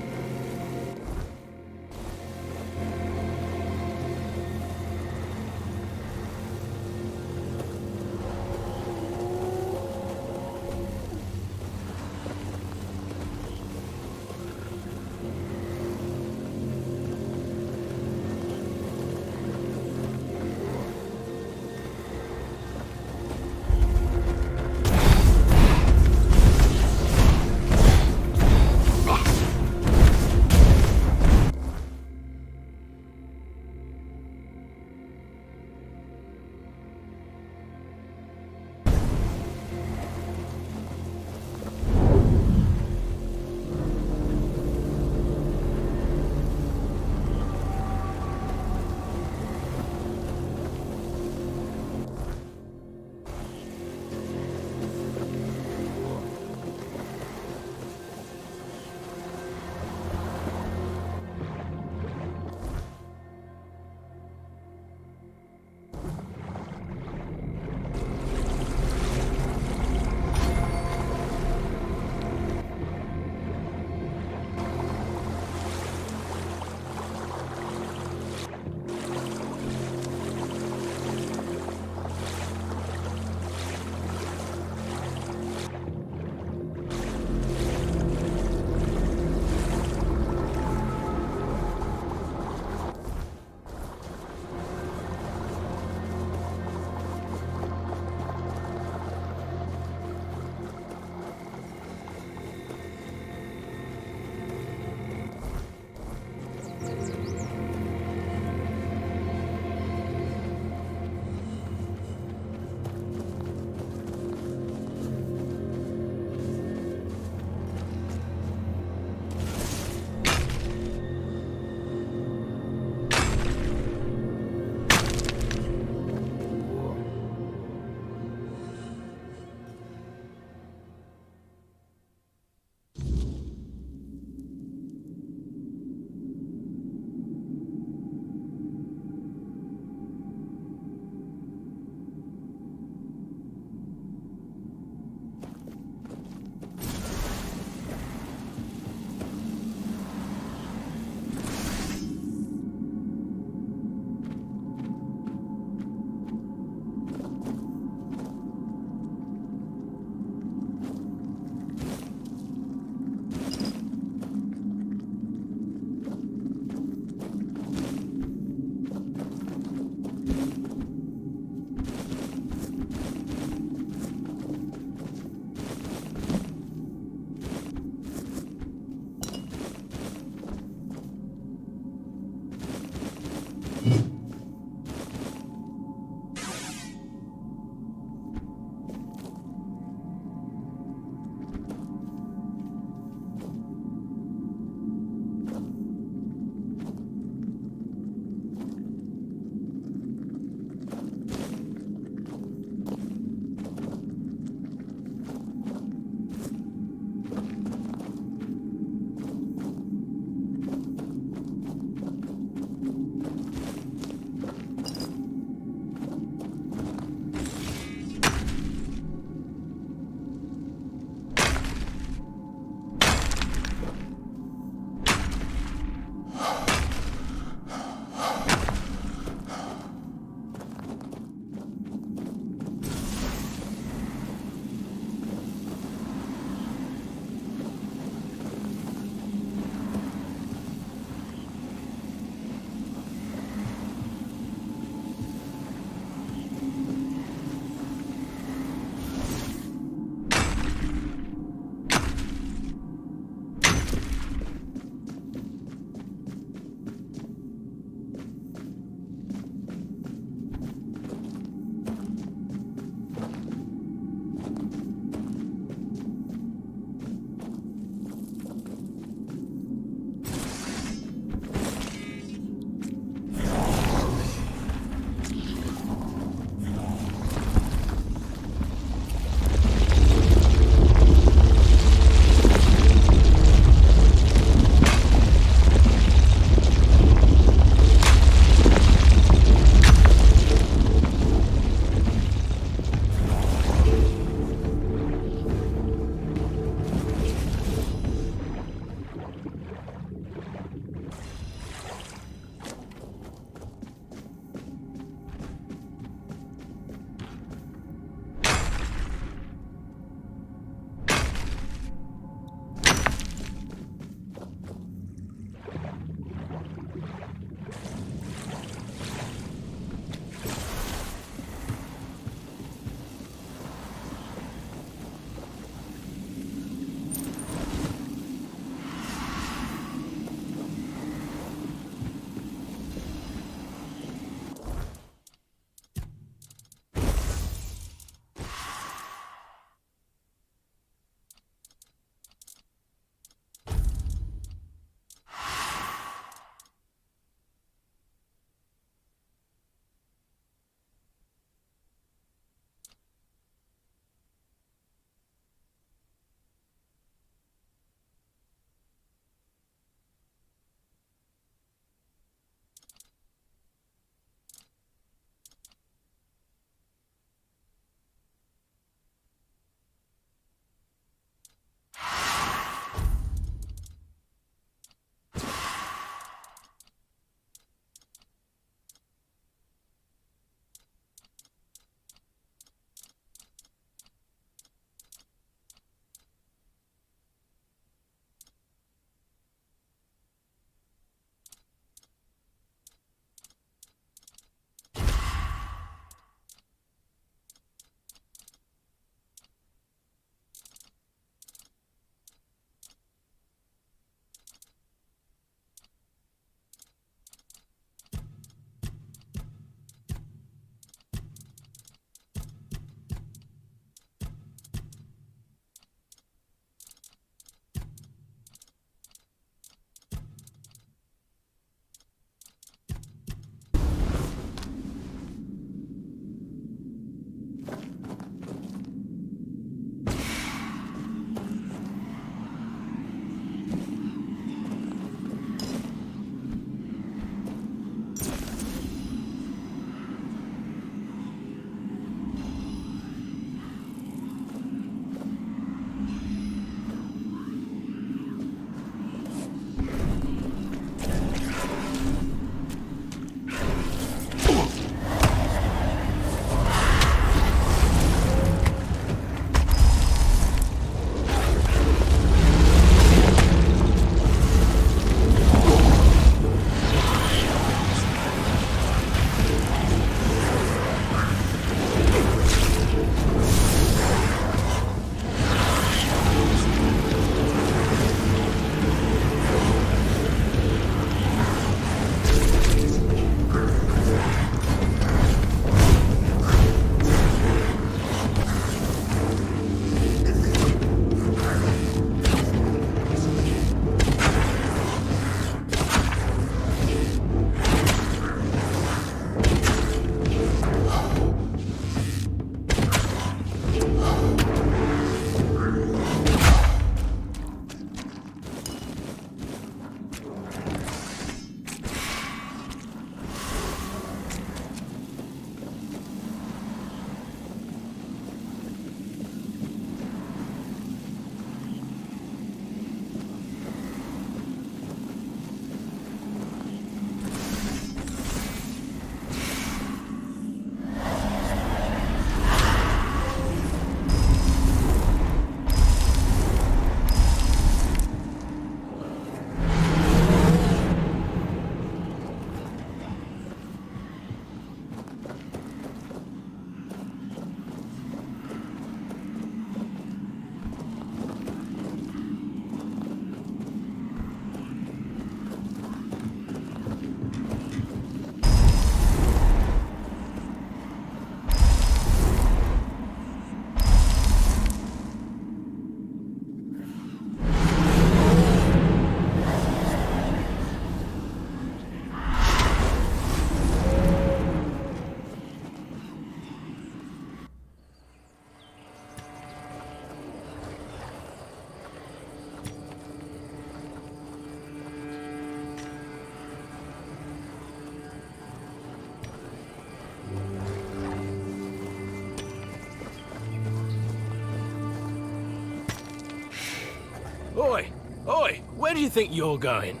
Oi! Oi! Where do you think you're going?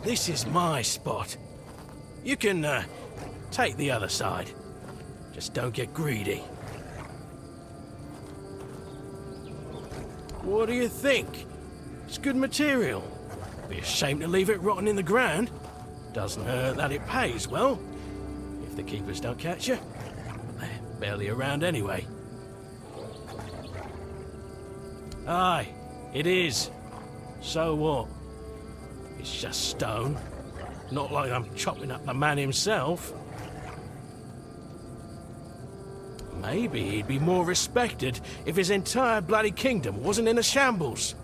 This is my spot. You can, take the other side. Just don't get greedy. What do you think? It's good material. Be a shame to leave it rotting in the ground. Doesn't hurt that it pays well. If the keepers don't catch you, they're barely around anyway. Aye, it is. So what? It's just stone. Not like I'm chopping up the man himself. Maybe he'd be more respected if his entire bloody kingdom wasn't in a shambles.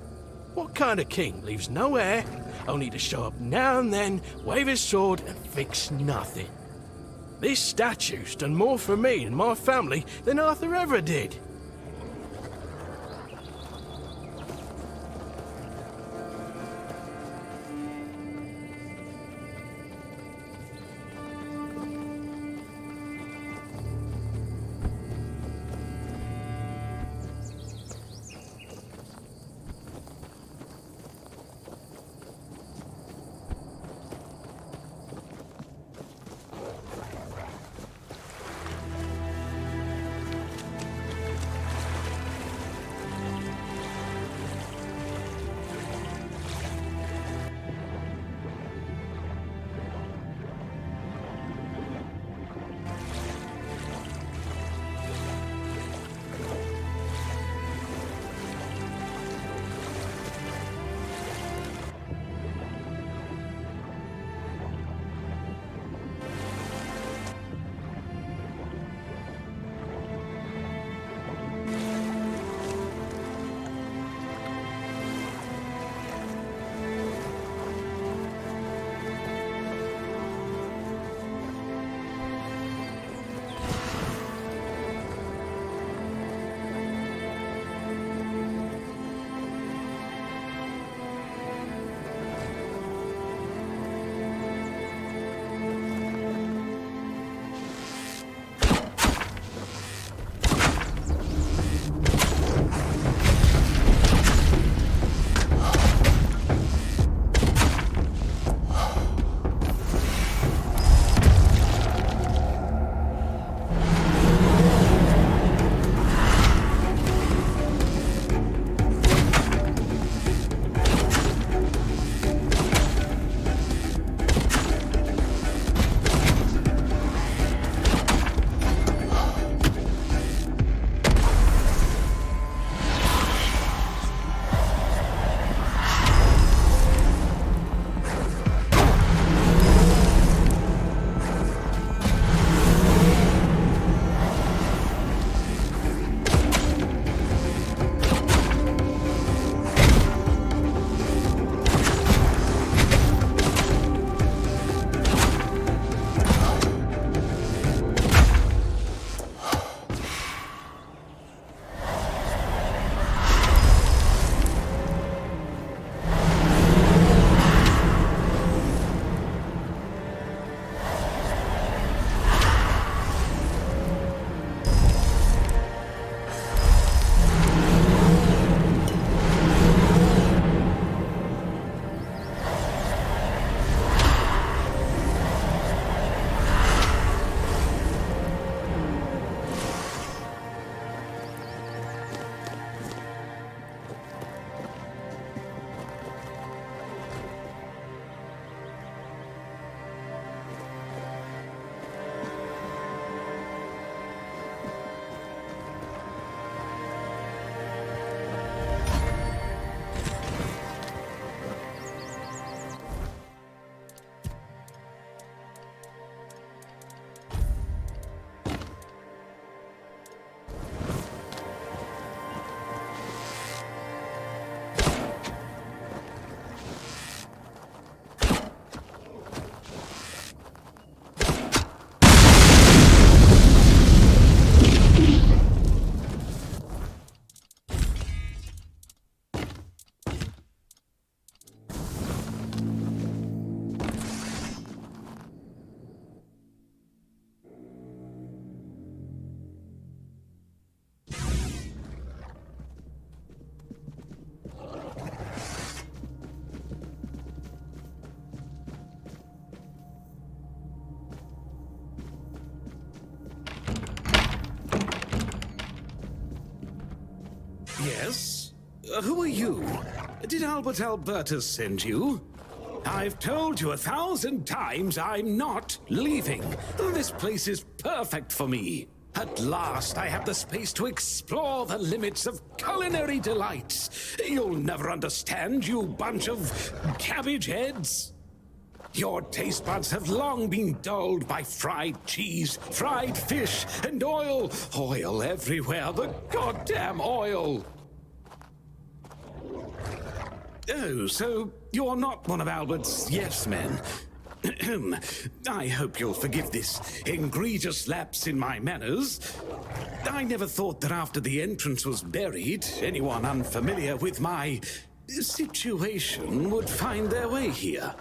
What kind of king leaves no heir, only to show up now and then, wave his sword and fix nothing? This statue's done more for me and my family than Arthur ever did. Who are you? Did Albert Albertus send you? I've told you 1,000 times I'm not leaving. This place is perfect for me. At last, I have the space to explore the limits of culinary delights. You'll never understand, you bunch of cabbage heads. Your taste buds have long been dulled by fried cheese, fried fish, and oil. Oil everywhere, the goddamn oil. Oh, so you're not one of Albert's yes men. I hope you'll forgive this egregious lapse in my manners. I never thought that after the entrance was buried, anyone unfamiliar with my situation would find their way here.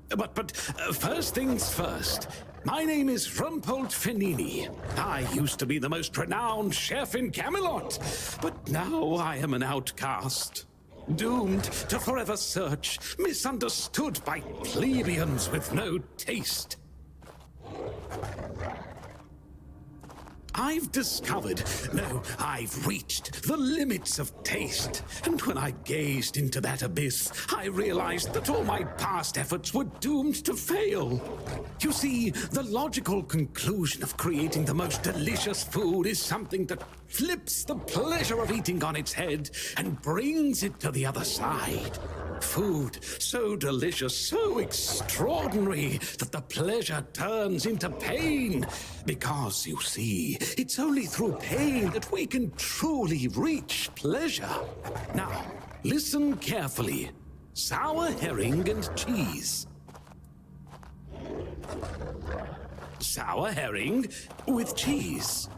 But first things first. My name is Rumpold Fenini. I used to be the most renowned chef in Camelot, but now I am an outcast. Doomed to forever search, misunderstood by plebeians with no taste. I've discovered, no, I've reached the limits of taste. And when I gazed into that abyss, I realized that all my past efforts were doomed to fail. You see, the logical conclusion of creating the most delicious food is something that flips the pleasure of eating on its head and brings it to the other side. Food so delicious, so extraordinary, that the pleasure turns into pain. Because, you see, it's only through pain that we can truly reach pleasure. Now, listen carefully. Sour herring and cheese. Sour herring with cheese.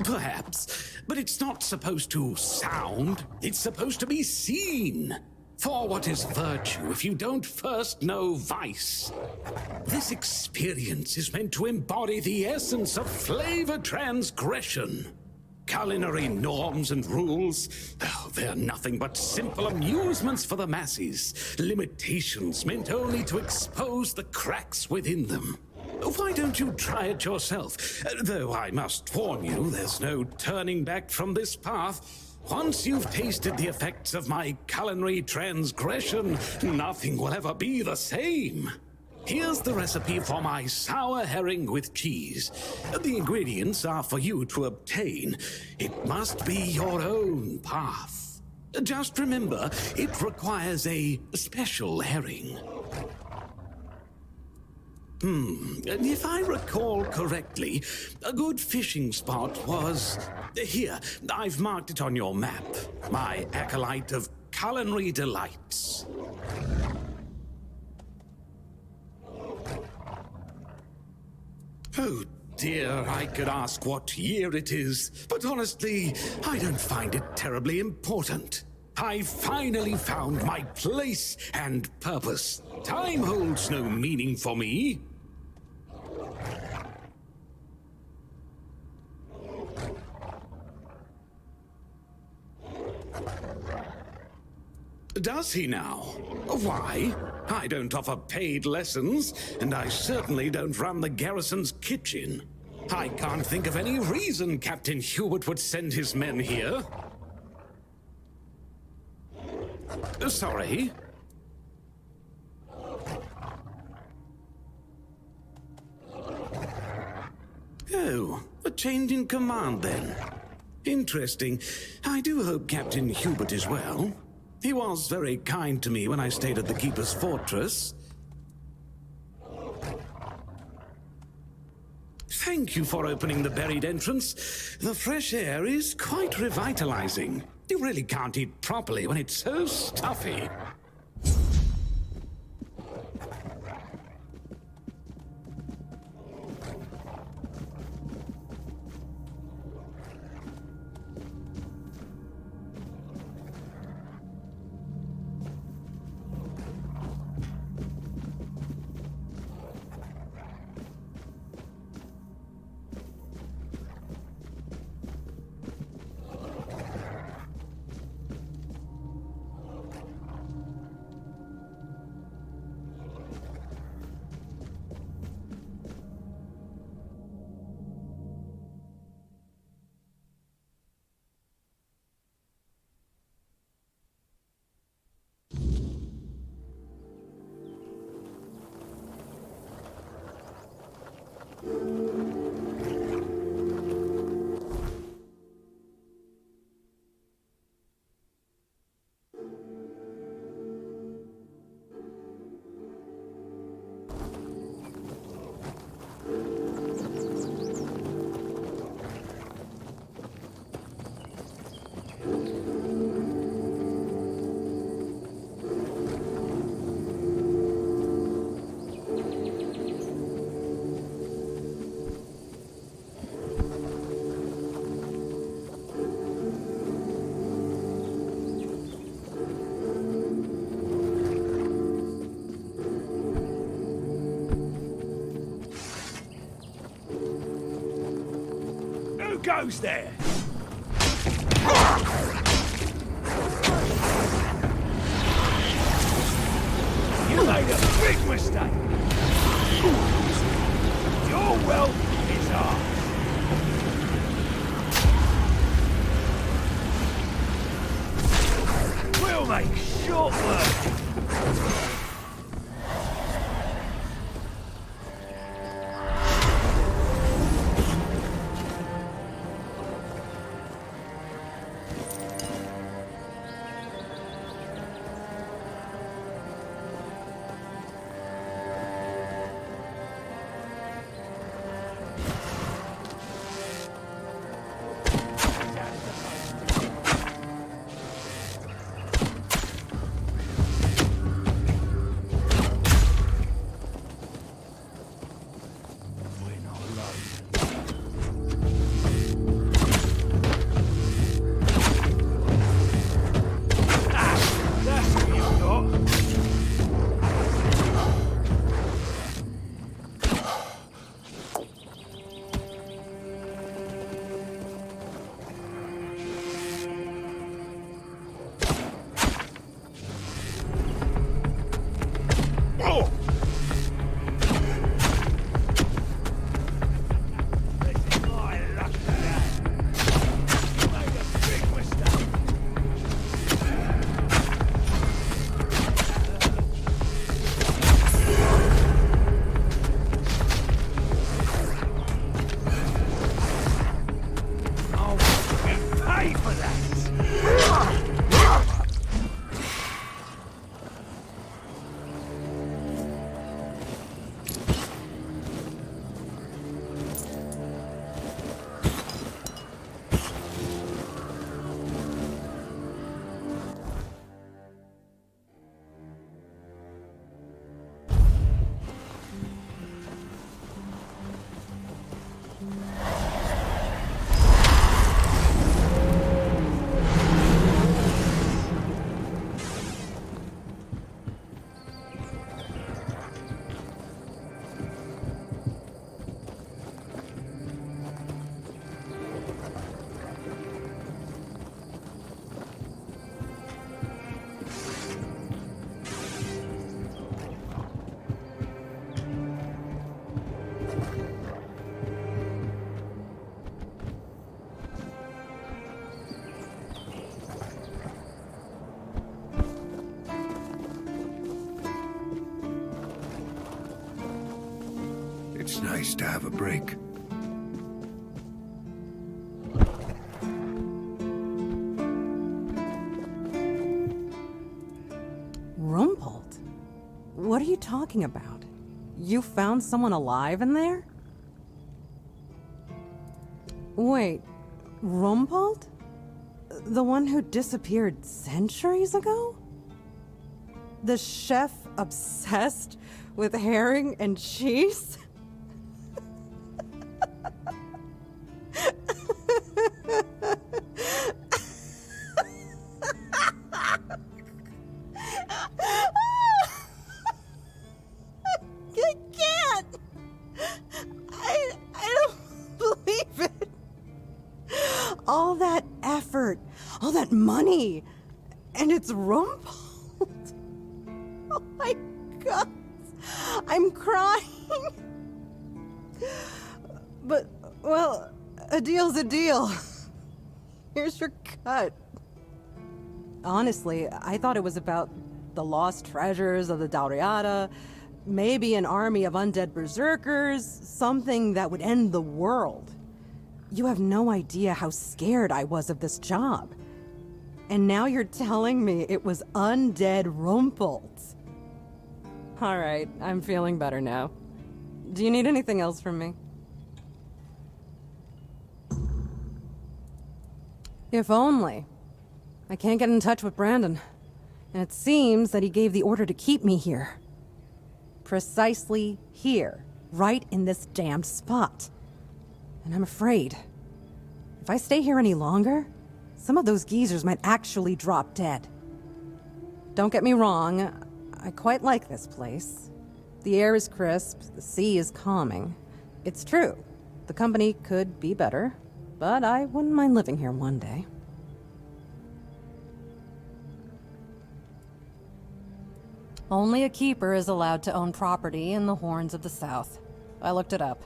Perhaps, but it's not supposed to sound. It's supposed to be seen. For what is virtue if you don't first know vice? This experience is meant to embody the essence of flavor transgression. Culinary norms and rules, oh, they're nothing but simple amusements for the masses. Limitations meant only to expose the cracks within them. Why don't you try it yourself? Though I must warn you, there's no turning back from this path. Once you've tasted the effects of my culinary transgression, nothing will ever be the same. Here's the recipe for my sour herring with cheese. The ingredients are for you to obtain. It must be your own path. Just remember, it requires a special herring. If I recall correctly, a good fishing spot was... Here, I've marked it on your map. My acolyte of culinary delights. Oh dear, I could ask what year it is, but honestly, I don't find it terribly important. I finally found my place and purpose. Time holds no meaning for me. Does he now? Why? I don't offer paid lessons, and I certainly don't run the garrison's kitchen. I can't think of any reason Captain Hubert would send his men here. Sorry? Oh, a change in command then. Interesting. I do hope Captain Hubert is well. He was very kind to me when I stayed at the Keeper's Fortress. Thank you for opening the buried entrance. The fresh air is quite revitalizing. You really can't eat properly when it's so stuffy. goes there? You made a big mistake. Your wealth is ours. We'll make short work. It's nice to have a break. Rumpled? What are you talking about? You found someone alive in there? Wait, Rumpled? The one who disappeared centuries ago? The chef obsessed with herring and cheese? All that effort, all that money, and it's Rumpled. Oh my God, I'm crying. But, well, a deal's a deal. Here's your cut. Honestly, I thought it was about the lost treasures of the Dalriada, maybe an army of undead berserkers, something that would end the world. You have no idea how scared I was of this job. And now you're telling me it was undead Rumpled. All right, I'm feeling better now. Do you need anything else from me? If only. I can't get in touch with Brandon. And it seems that he gave the order to keep me here. Precisely here. Right in this damned spot. And I'm afraid, if I stay here any longer, some of those geezers might actually drop dead. Don't get me wrong, I quite like this place. The air is crisp, the sea is calming. It's true, the company could be better, but I wouldn't mind living here one day. Only a keeper is allowed to own property in the Horns of the South. I looked it up.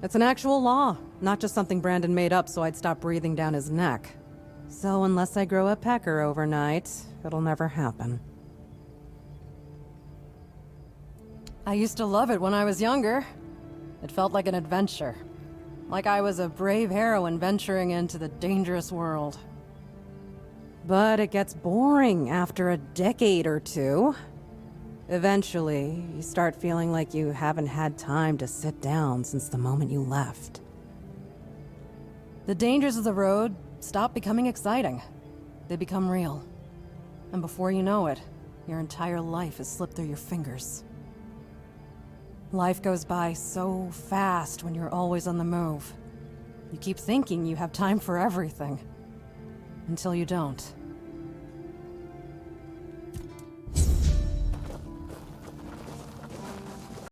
It's an actual law, not just something Brandon made up so I'd stop breathing down his neck. So unless I grow a pecker overnight, it'll never happen. I used to love it when I was younger. It felt like an adventure. Like I was a brave heroine venturing into the dangerous world. But it gets boring after a decade or two. Eventually, you start feeling like you haven't had time to sit down since the moment you left. The dangers of the road stop becoming exciting. They become real. And before you know it, your entire life has slipped through your fingers. Life goes by so fast when you're always on the move. You keep thinking you have time for everything. Until you don't.